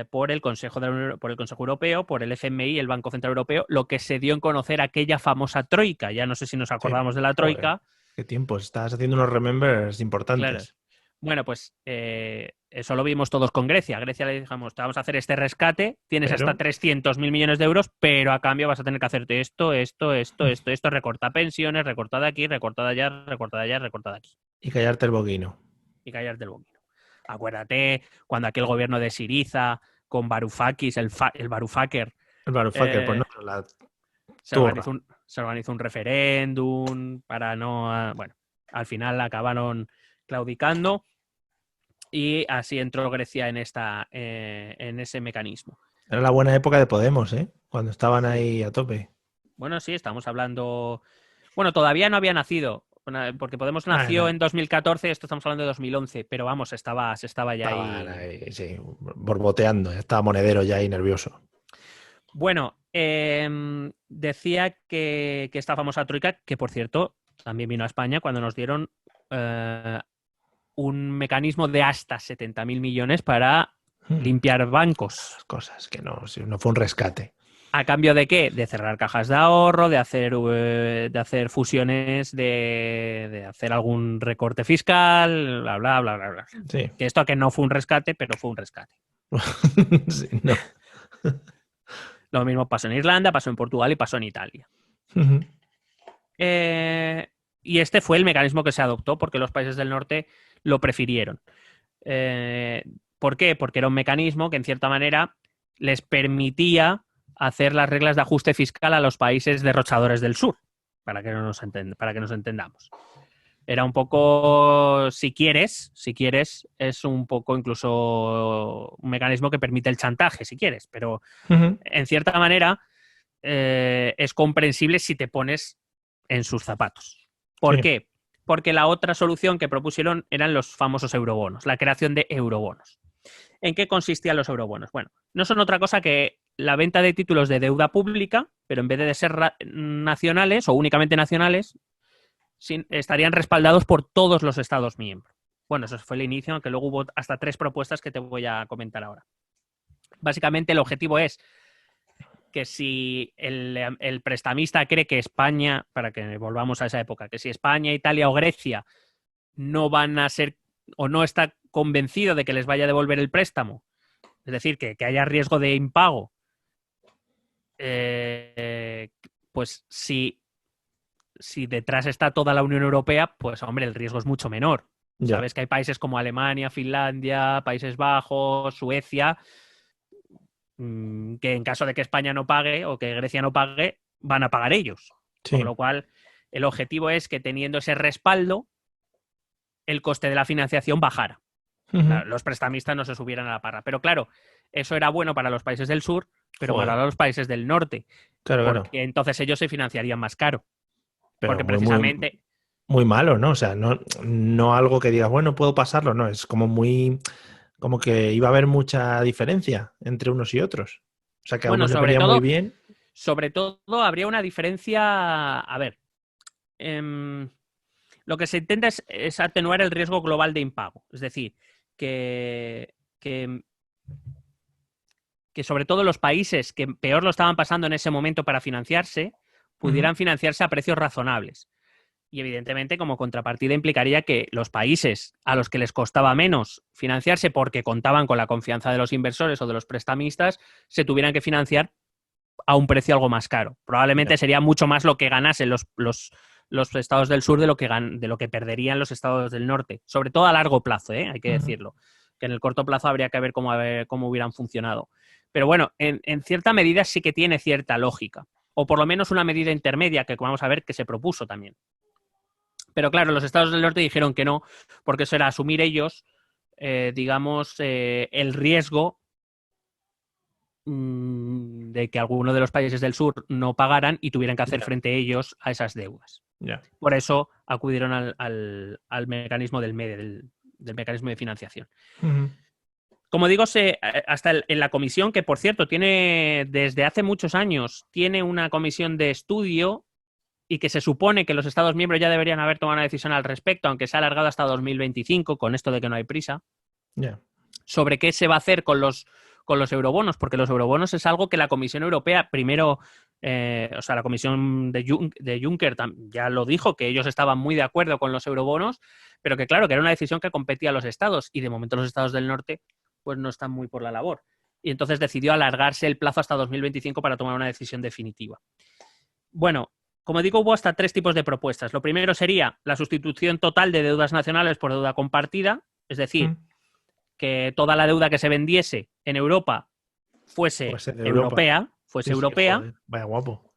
por el Consejo Europeo, por el FMI, el Banco Central Europeo, lo que se dio en conocer aquella famosa troika. Ya no sé si nos acordamos de la troika. Joder, qué tiempo, estás haciendo unos remembers importantes. Claro. Bueno, pues eso lo vimos todos con Grecia. A Grecia le dijimos, te vamos a hacer este rescate, tienes hasta 300.000 millones de euros, pero a cambio vas a tener que hacerte esto, recorta pensiones, recorta de aquí, recorta de allá, recorta de allá, recorta de aquí. Y callarte el boquino. Y callarte el boquino. Acuérdate cuando aquel gobierno de Siriza con Varoufakis, el Varoufakер. El Varoufakir, pues no, se organizó un referéndum para no... bueno, al final acabaron claudicando y así entró Grecia en ese mecanismo. Era la buena época de Podemos, ¿eh? Cuando estaban ahí a tope. Bueno, sí, estamos hablando... Bueno, todavía no había nacido, porque Podemos nació en 2014, esto estamos hablando de 2011, pero vamos, se estaba ya ahí... Sí, borboteando, estaba Monedero ya ahí nervioso. Bueno, decía que esta famosa troika, que por cierto también vino a España cuando nos dieron un mecanismo de hasta 70.000 millones para limpiar bancos. Cosas que no fue un rescate. ¿A cambio de qué? De cerrar cajas de ahorro, de hacer fusiones, de hacer algún recorte fiscal, bla, bla, bla, bla, bla. Sí. Que esto que no fue un rescate, pero fue un rescate. Sí, no. Lo mismo pasó en Irlanda, pasó en Portugal y pasó en Italia. Y este fue el mecanismo que se adoptó porque los países del norte lo prefirieron. ¿Por qué? Porque era un mecanismo que en cierta manera les permitía hacer las reglas de ajuste fiscal a los países derrochadores del sur, para que nos entendamos. Era un poco, si quieres, es un poco incluso un mecanismo que permite el chantaje, si quieres, pero en cierta manera es comprensible si te pones en sus zapatos. ¿Por qué? Porque la otra solución que propusieron eran los famosos eurobonos, la creación de eurobonos. ¿En qué consistían los eurobonos? Bueno, no son otra cosa que la venta de títulos de deuda pública, pero en vez de ser nacionales o únicamente nacionales, estarían respaldados por todos los Estados miembros. Bueno, eso fue el inicio, aunque luego hubo hasta 3 propuestas que te voy a comentar ahora. Básicamente el objetivo es que si el prestamista cree que España, para que volvamos a esa época, que si España, Italia o Grecia no van a ser o no está convencido de que les vaya a devolver el préstamo, es decir, que haya riesgo de impago, pues si detrás está toda la Unión Europea, pues hombre, el riesgo es mucho menor. Ya. Sabes que hay países como Alemania, Finlandia, Países Bajos, Suecia, que en caso de que España no pague o que Grecia no pague, van a pagar ellos. Sí. Con lo cual, el objetivo es que teniendo ese respaldo, el coste de la financiación bajara. Los prestamistas no se subieran a la parra. Pero claro, eso era bueno para los países del sur, pero para los países del norte. Porque entonces ellos se financiarían más caro. Pero porque precisamente... Muy malo, ¿no? O sea, no algo que digas, bueno, puedo pasarlo, no. Es como como que iba a haber mucha diferencia entre unos y otros. O sea, que a unos les venía muy bien. Sobre todo habría una diferencia... A ver... lo que se intenta es atenuar el riesgo global de impago. Es decir, que sobre todo los países que peor lo estaban pasando en ese momento para financiarse pudieran financiarse a precios razonables. Y evidentemente, como contrapartida, implicaría que los países a los que les costaba menos financiarse porque contaban con la confianza de los inversores o de los prestamistas, se tuvieran que financiar a un precio algo más caro. Probablemente sería mucho más lo que ganasen los estados del sur de lo que perderían los estados del norte. Sobre todo a largo plazo, hay que decirlo. Que en el corto plazo habría que ver cómo hubieran funcionado. Pero bueno, en cierta medida sí que tiene cierta lógica. O por lo menos una medida intermedia que vamos a ver que se propuso también. Pero claro, los estados del norte dijeron que no, porque eso era asumir ellos digamos, el riesgo de que alguno de los países del sur no pagaran y tuvieran que hacer frente ellos a esas deudas. Por eso acudieron al mecanismo del MEDE, del mecanismo de financiación. Como digo, hasta en la comisión, que por cierto tiene desde hace muchos años, tiene una comisión de estudio y que se supone que los Estados miembros ya deberían haber tomado una decisión al respecto, aunque se ha alargado hasta 2025, con esto de que no hay prisa, sobre qué se va a hacer con los eurobonos, porque los eurobonos es algo que la Comisión Europea primero, o sea, la Comisión de Juncker ya lo dijo, que ellos estaban muy de acuerdo con los eurobonos, pero que claro, que era una decisión que competía a los estados, y de momento los estados del norte pues no están muy por la labor. Y entonces decidió alargarse el plazo hasta 2025 para tomar una decisión definitiva. Bueno, como digo, hubo hasta 3 tipos de propuestas. Lo primero sería la sustitución total de deudas nacionales por deuda compartida, es decir, que toda la deuda que se vendiese en Europa fuese europea. Joder, vaya guapo.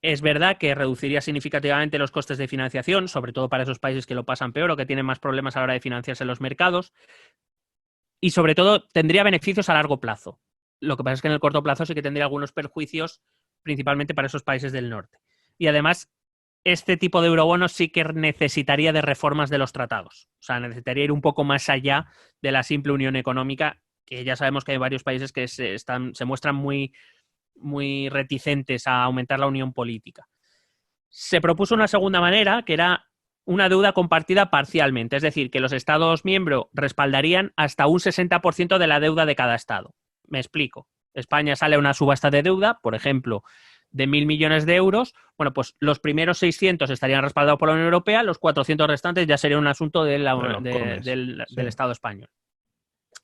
Es verdad que reduciría significativamente los costes de financiación, sobre todo para esos países que lo pasan peor o que tienen más problemas a la hora de financiarse en los mercados. Y sobre todo tendría beneficios a largo plazo. Lo que pasa es que en el corto plazo sí que tendría algunos perjuicios, principalmente para esos países del norte. Y además, este tipo de eurobonos sí que necesitaría de reformas de los tratados. O sea, necesitaría ir un poco más allá de la simple unión económica, que ya sabemos que hay varios países que se muestran muy, muy reticentes a aumentar la unión política. Se propuso una segunda manera, que era una deuda compartida parcialmente, es decir, que los Estados miembros respaldarían hasta un 60% de la deuda de cada Estado. Me explico. España sale a una subasta de deuda, por ejemplo, de 1.000 millones de euros. Bueno, pues los primeros 600 estarían respaldados por la Unión Europea, los 400 restantes ya sería un asunto del Estado español.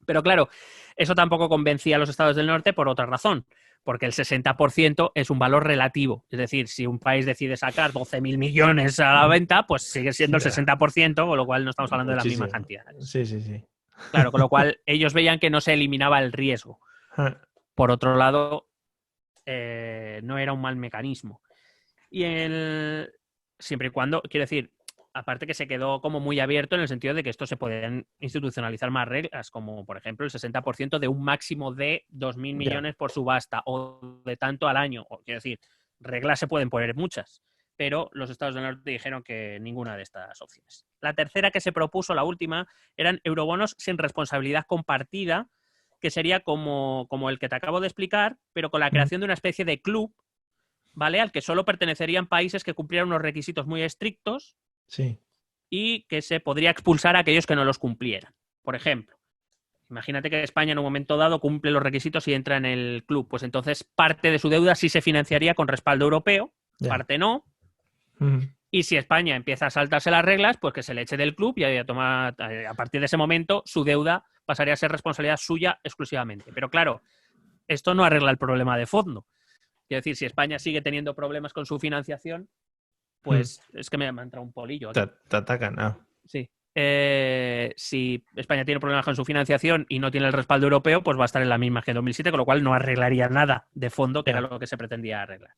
Pero claro, eso tampoco convencía a los Estados del norte por otra razón, porque el 60% es un valor relativo. Es decir, si un país decide sacar 12.000 millones a la venta, pues sigue siendo el 60%, con lo cual no estamos hablando de las mismas cantidades. Sí. Claro, con lo cual ellos veían que no se eliminaba el riesgo. Por otro lado, no era un mal mecanismo. Y siempre y cuando, quiero decir, aparte que se quedó como muy abierto en el sentido de que esto se podían institucionalizar más reglas, como por ejemplo el 60% de un máximo de 2.000 millones por subasta o de tanto al año. Quiero decir, reglas se pueden poner muchas, pero los Estados del Norte dijeron que ninguna de estas opciones. La tercera que se propuso, la última, eran eurobonos sin responsabilidad compartida, que sería como el que te acabo de explicar, pero con la creación de una especie de club, ¿vale? Al que solo pertenecerían países que cumplieran unos requisitos muy estrictos. Sí. Y que se podría expulsar a aquellos que no los cumplieran. Por ejemplo, imagínate que España en un momento dado cumple los requisitos y entra en el club. Pues entonces parte de su deuda sí se financiaría con respaldo europeo, parte no. Y si España empieza a saltarse las reglas, pues que se le eche del club y a partir de ese momento su deuda pasaría a ser responsabilidad suya exclusivamente. Pero claro, esto no arregla el problema de fondo. Quiero decir, si España sigue teniendo problemas con su financiación, pues es que me ha entrado un polillo aquí. Te atacan, Sí. Si España tiene problemas con su financiación y no tiene el respaldo europeo, pues va a estar en la misma que en 2007, con lo cual no arreglaría nada de fondo, que era lo que se pretendía arreglar.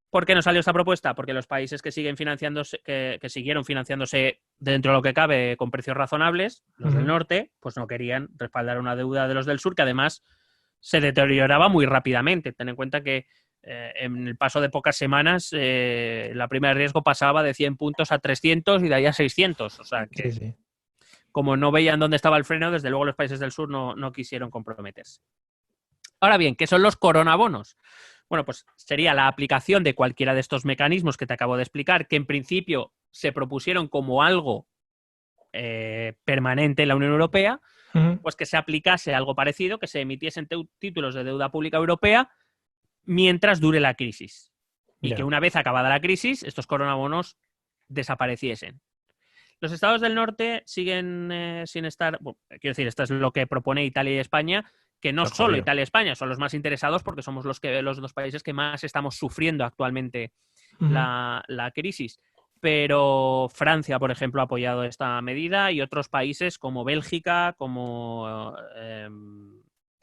¿Por qué no salió esta propuesta? Porque los países que siguen financiándose, que siguieron financiándose dentro de lo que cabe con precios razonables, los del norte, pues no querían respaldar una deuda de los del sur, que además se deterioraba muy rápidamente. Ten en cuenta que en el paso de pocas semanas la prima de riesgo pasaba de 100 puntos a 300 y de ahí a 600. O sea que como no veían dónde estaba el freno, desde luego los países del sur no quisieron comprometerse. Ahora bien, ¿qué son los coronabonos? Bueno, pues sería la aplicación de cualquiera de estos mecanismos que te acabo de explicar, que en principio se propusieron como algo permanente en la Unión Europea, pues que se aplicase algo parecido, que se emitiesen títulos de deuda pública europea mientras dure la crisis. Y que una vez acabada la crisis, estos coronabonos desapareciesen. Los estados del norte siguen sin estar... Bueno, quiero decir, esto es lo que propone Italia y España, que no solo Italia y España son los más interesados porque somos los dos países que más estamos sufriendo actualmente la crisis. Pero Francia, por ejemplo, ha apoyado esta medida y otros países como Bélgica, como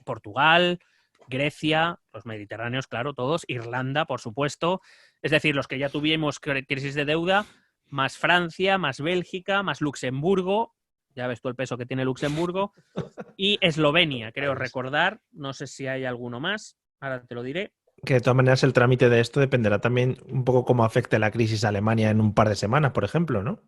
Portugal, Grecia, los mediterráneos, claro, todos, Irlanda, por supuesto. Es decir, los que ya tuvimos crisis de deuda, más Francia, más Bélgica, más Luxemburgo, Ya ves tú el peso que tiene Luxemburgo. Y Eslovenia, creo recordar. No sé si hay alguno más. Ahora te lo diré. Que de todas maneras el trámite de esto dependerá también un poco cómo afecte la crisis a Alemania en un par de semanas, por ejemplo, ¿no?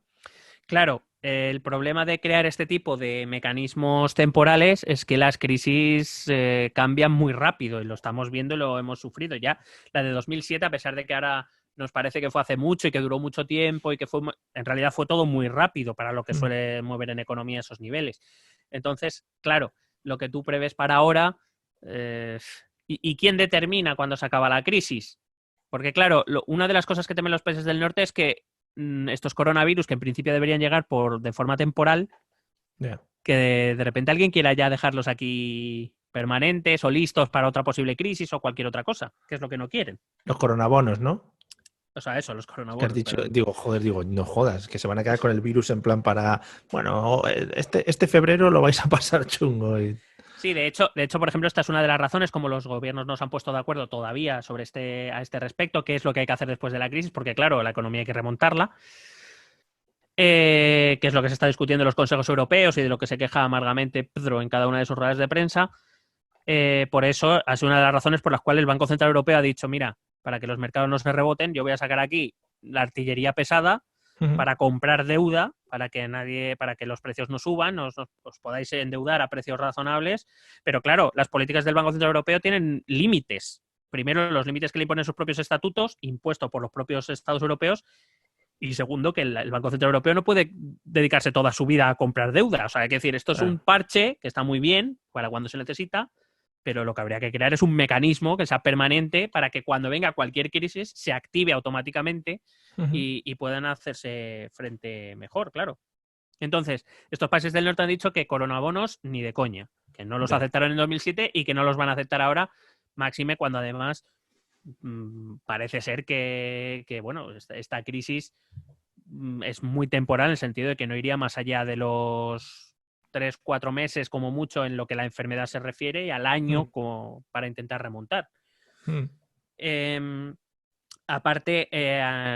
Claro, el problema de crear este tipo de mecanismos temporales es que las crisis cambian muy rápido y lo estamos viendo y lo hemos sufrido ya. La de 2007, a pesar de que ahora nos parece que fue hace mucho y que duró mucho tiempo y que en realidad fue todo muy rápido para lo que suele mover en economía esos niveles. Entonces, claro, lo que tú prevés para ahora, ¿y quién determina cuándo se acaba la crisis? Porque claro, una de las cosas que temen los países del norte es que estos coronavirus, que en principio deberían llegar de forma temporal, que de repente alguien quiera ya dejarlos aquí permanentes o listos para otra posible crisis o cualquier otra cosa, que es lo que no quieren. Los coronabonos, ¿no? O sea, eso, los Que coronavirus. has dicho, digo, no jodas, que se van a quedar con el virus en plan para, bueno, este febrero lo vais a pasar chungo. Sí, de hecho, por ejemplo, esta es una de las razones como los gobiernos no se han puesto de acuerdo todavía sobre a este respecto, qué es lo que hay que hacer después de la crisis, porque claro, la economía hay que remontarla. Que es lo que se está discutiendo en los consejos europeos y de lo que se queja amargamente Pedro en cada una de sus ruedas de prensa. Por eso ha sido una de las razones por las cuales el Banco Central Europeo ha dicho, mira, para que los mercados no se reboten, yo voy a sacar aquí la artillería pesada para comprar deuda, para que los precios no suban, os podáis endeudar a precios razonables. Pero claro, las políticas del Banco Central Europeo tienen límites. Primero, los límites que le imponen sus propios estatutos, impuestos por los propios Estados europeos. Y segundo, que el Banco Central Europeo no puede dedicarse toda su vida a comprar deuda. O sea, hay que decir, esto es un parche que está muy bien para cuando se necesita, pero lo que habría que crear es un mecanismo que sea permanente para que cuando venga cualquier crisis se active automáticamente y puedan hacerse frente mejor, claro. Entonces, estos países del norte han dicho que coronabonos ni de coña, que no los aceptaron en 2007 y que no los van a aceptar ahora, máxime cuando además parece ser que bueno, esta crisis es muy temporal en el sentido de que no iría más allá de los 3-4 meses como mucho en lo que la enfermedad se refiere y al año como para intentar remontar. Aparte,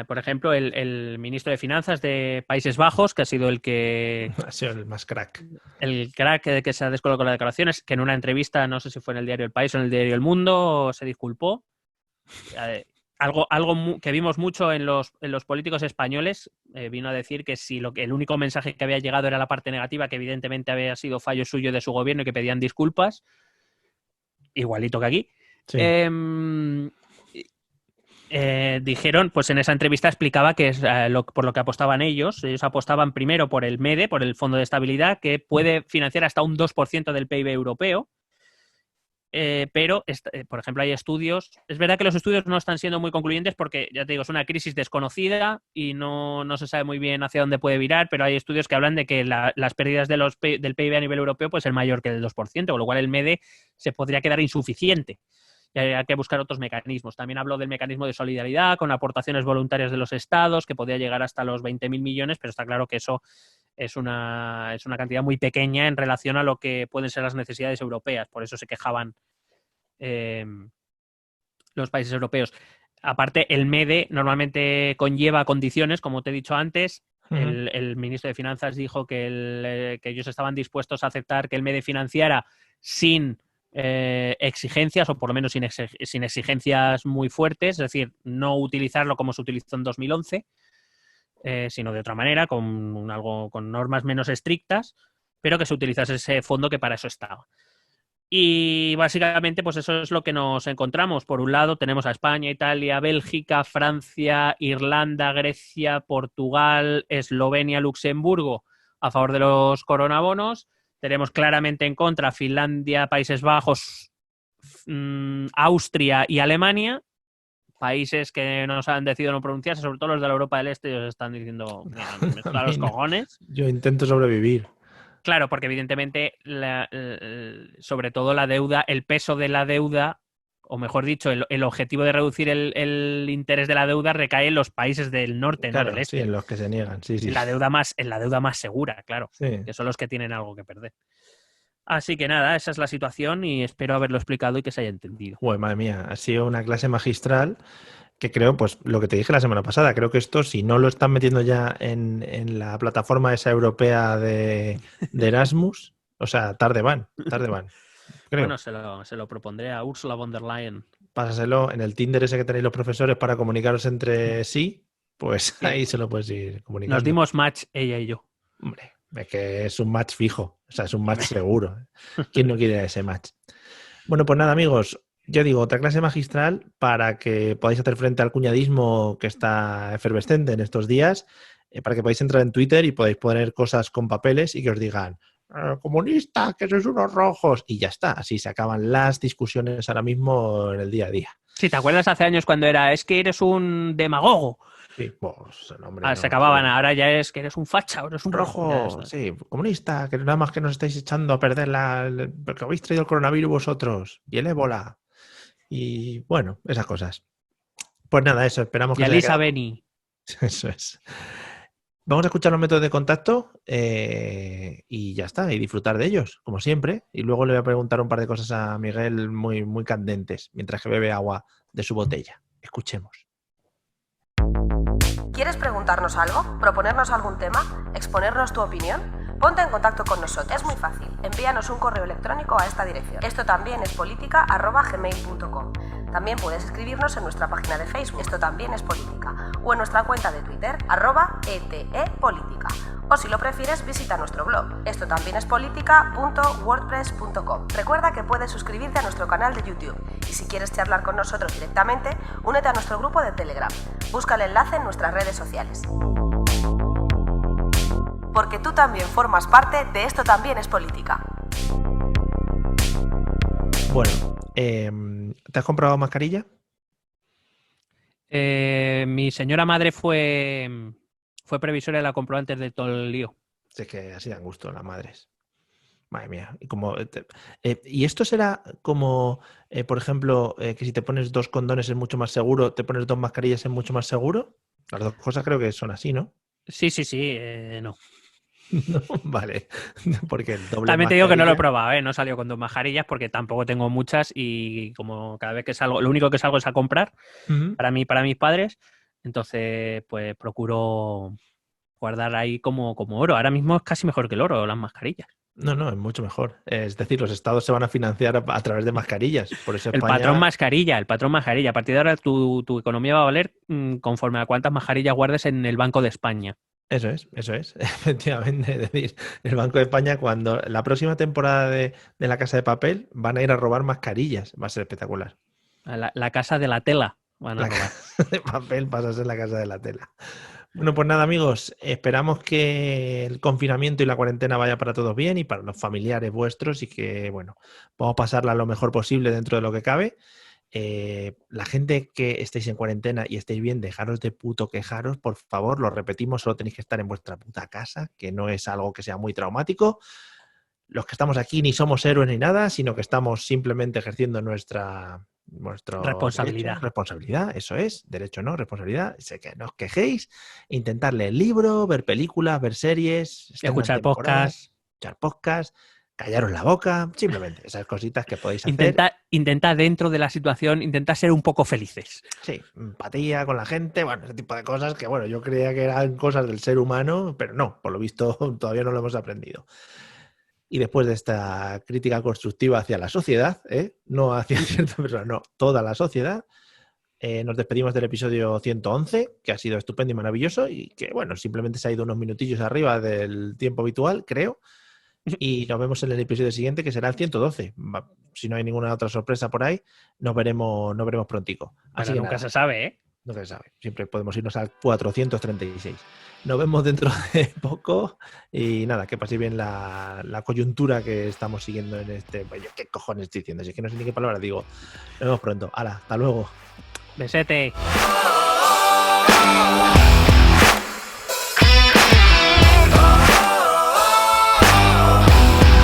por ejemplo, el ministro de Finanzas de Países Bajos, que ha sido el que... Ha sido el más crack. El crack que se ha descolocado las declaraciones, que en una entrevista, no sé si fue en el diario El País o en el diario El Mundo, se disculpó. Algo que vimos mucho en los políticos españoles, vino a decir que si el único mensaje que había llegado era la parte negativa, que evidentemente había sido fallo suyo de su gobierno y que pedían disculpas, igualito que aquí. Sí. Dijeron, pues en esa entrevista explicaba que es por lo que apostaban ellos. Ellos apostaban primero por el MEDE, por el Fondo de Estabilidad, que puede financiar hasta un 2% del PIB europeo. Pero, por ejemplo, hay estudios. Es verdad que los estudios no están siendo muy concluyentes porque, ya te digo, es una crisis desconocida y no se sabe muy bien hacia dónde puede virar, pero hay estudios que hablan de que las pérdidas del PIB a nivel europeo puede ser mayor que el 2%, con lo cual el MEDE se podría quedar insuficiente. Y hay que buscar otros mecanismos. También habló del mecanismo de solidaridad con aportaciones voluntarias de los estados, que podría llegar hasta los 20.000 millones, pero está claro que eso es una cantidad muy pequeña en relación a lo que pueden ser las necesidades europeas. Por eso se quejaban los países europeos. Aparte, el MEDE normalmente conlleva condiciones, como te he dicho antes. El ministro de Finanzas dijo que ellos estaban dispuestos a aceptar que el MEDE financiara sin exigencias, o por lo menos sin exigencias muy fuertes, es decir, no utilizarlo como se utilizó en 2011, sino de otra manera, con normas menos estrictas, pero que se utilizase ese fondo que para eso estaba. Y básicamente, pues eso es lo que nos encontramos. Por un lado, tenemos a España, Italia, Bélgica, Francia, Irlanda, Grecia, Portugal, Eslovenia, Luxemburgo a favor de los coronabonos. Tenemos claramente en contra Finlandia, Países Bajos, Austria y Alemania, países que nos han decidido no pronunciarse, sobre todo los de la Europa del Este, ellos están diciendo, me suda los cojones. Yo intento sobrevivir. Claro, porque evidentemente, sobre todo la deuda, el peso de la deuda, o mejor dicho, el objetivo de reducir el interés de la deuda recae en los países del norte, claro, no del este. Sí, en los que se niegan, sí. En la deuda más segura, claro, que son los que tienen algo que perder. Así que nada, esa es la situación y espero haberlo explicado y que se haya entendido. Uy, madre mía, ha sido una clase magistral. Que creo, pues lo que te dije la semana pasada, creo que esto, si no lo están metiendo ya en la plataforma esa europea de Erasmus, o sea, tarde van, creo. Bueno, se lo propondré a Ursula von der Leyen. Pásaselo en el Tinder ese que tenéis los profesores para comunicaros entre sí, pues Sí. ahí se lo puedes ir comunicando. Nos dimos match ella y yo. Hombre, es que es un match fijo, o sea, es un match seguro. ¿Quién no quiere ese match? Bueno, pues nada, amigos, yo digo, otra clase magistral para que podáis hacer frente al cuñadismo que está efervescente en estos días, para que podáis entrar en Twitter y podáis poner cosas con papeles y que os digan, comunista, que sois unos rojos, y ya está, así se acaban las discusiones ahora mismo en el día a día. Sí, ¿te acuerdas hace años cuando era, es que eres un demagogo? Sí, pues, hombre, Se acababan, ahora ya es que eres un facha, eres un rojo, sí, comunista, que nada más que nos estáis echando a perder porque habéis traído el coronavirus vosotros y el ébola. Y bueno, esas cosas. Pues nada, eso, esperamos que y se haya Elisa quedado. Beni. Eso es. Vamos a escuchar los métodos de contacto y ya está, y disfrutar de ellos, como siempre. Y luego le voy a preguntar un par de cosas a Miguel muy, muy candentes, mientras que bebe agua de su botella. Escuchemos. ¿Quieres preguntarnos algo? ¿Proponernos algún tema? ¿Exponernos tu opinión? Ponte en contacto con nosotros. Es muy fácil. Envíanos un correo electrónico a esta dirección. Esto también es política@gmail.com. También puedes escribirnos en nuestra página de Facebook, Esto también es política, o en nuestra cuenta de Twitter, @etepolítica. O si lo prefieres, visita nuestro blog, estotambiénespolitica.wordpress.com. Recuerda que puedes suscribirte a nuestro canal de YouTube. Y si quieres charlar con nosotros directamente, únete a nuestro grupo de Telegram. Busca el enlace en nuestras redes sociales. Porque tú también formas parte de Esto también es política. Bueno, ¿te has comprado mascarilla? Mi señora madre fue previsora y la compró antes de todo el lío. Es que así dan gusto las madres. Madre mía. Y esto será como, por ejemplo, que si te pones 2 condones es mucho más seguro, te pones 2 mascarillas es mucho más seguro. Las 2 cosas creo que son así, ¿no? Sí, no. No, vale. Porque el doble También te digo que no lo he mascarilla... probado, no salió con 2 mascarillas porque tampoco tengo muchas y como cada vez que salgo, lo único que salgo es a comprar para mí, para mis padres, entonces pues procuro guardar ahí como oro. Ahora mismo es casi mejor que el oro, las mascarillas. No, es mucho mejor. Es decir, los estados se van a financiar a través de mascarillas. Por eso El España... patrón mascarilla. A partir de ahora tu economía va a valer conforme a cuántas mascarillas guardes en el Banco de España. Eso es, efectivamente. Es decir, el Banco de España, cuando la próxima temporada de La Casa de Papel van a ir a robar mascarillas. Va a ser espectacular. La casa de la tela van a robar. Casa de Papel pasa a ser la casa de la tela. Bueno, pues nada, amigos, esperamos que el confinamiento y la cuarentena vaya para todos bien y para los familiares vuestros y que, bueno, podamos pasarla lo mejor posible dentro de lo que cabe. La gente que estéis en cuarentena y estéis bien, dejaros de puto quejaros, por favor, lo repetimos, solo tenéis que estar en vuestra puta casa, que no es algo que sea muy traumático. Los que estamos aquí ni somos héroes ni nada, sino que estamos simplemente ejerciendo nuestra responsabilidad. Derecho, responsabilidad, eso es, derecho no, responsabilidad. Sé que no os quejéis, intentar leer libros, ver películas, ver series, escuchar podcasts, callaros la boca, simplemente esas cositas que podéis hacer. Intenta dentro de la situación, intenta ser un poco felices. Sí, empatía con la gente, bueno, ese tipo de cosas que, bueno, yo creía que eran cosas del ser humano, pero no, por lo visto todavía no lo hemos aprendido. Y después de esta crítica constructiva hacia la sociedad, no hacia cierta persona, no, toda la sociedad, nos despedimos del episodio 111, que ha sido estupendo y maravilloso y que, bueno, simplemente se ha ido unos minutillos arriba del tiempo habitual, creo. Y nos vemos en el episodio siguiente, que será el 112. Si no hay ninguna otra sorpresa por ahí, nos veremos prontico. Así que nunca se sabe, ¿eh? Nunca se sabe. Siempre podemos irnos al 436. Nos vemos dentro de poco y nada, que paséis bien la coyuntura que estamos siguiendo en este... ¿Qué cojones estoy diciendo? Si es que no sé ni qué palabra digo. Nos vemos pronto. Hala, hasta luego. Besete.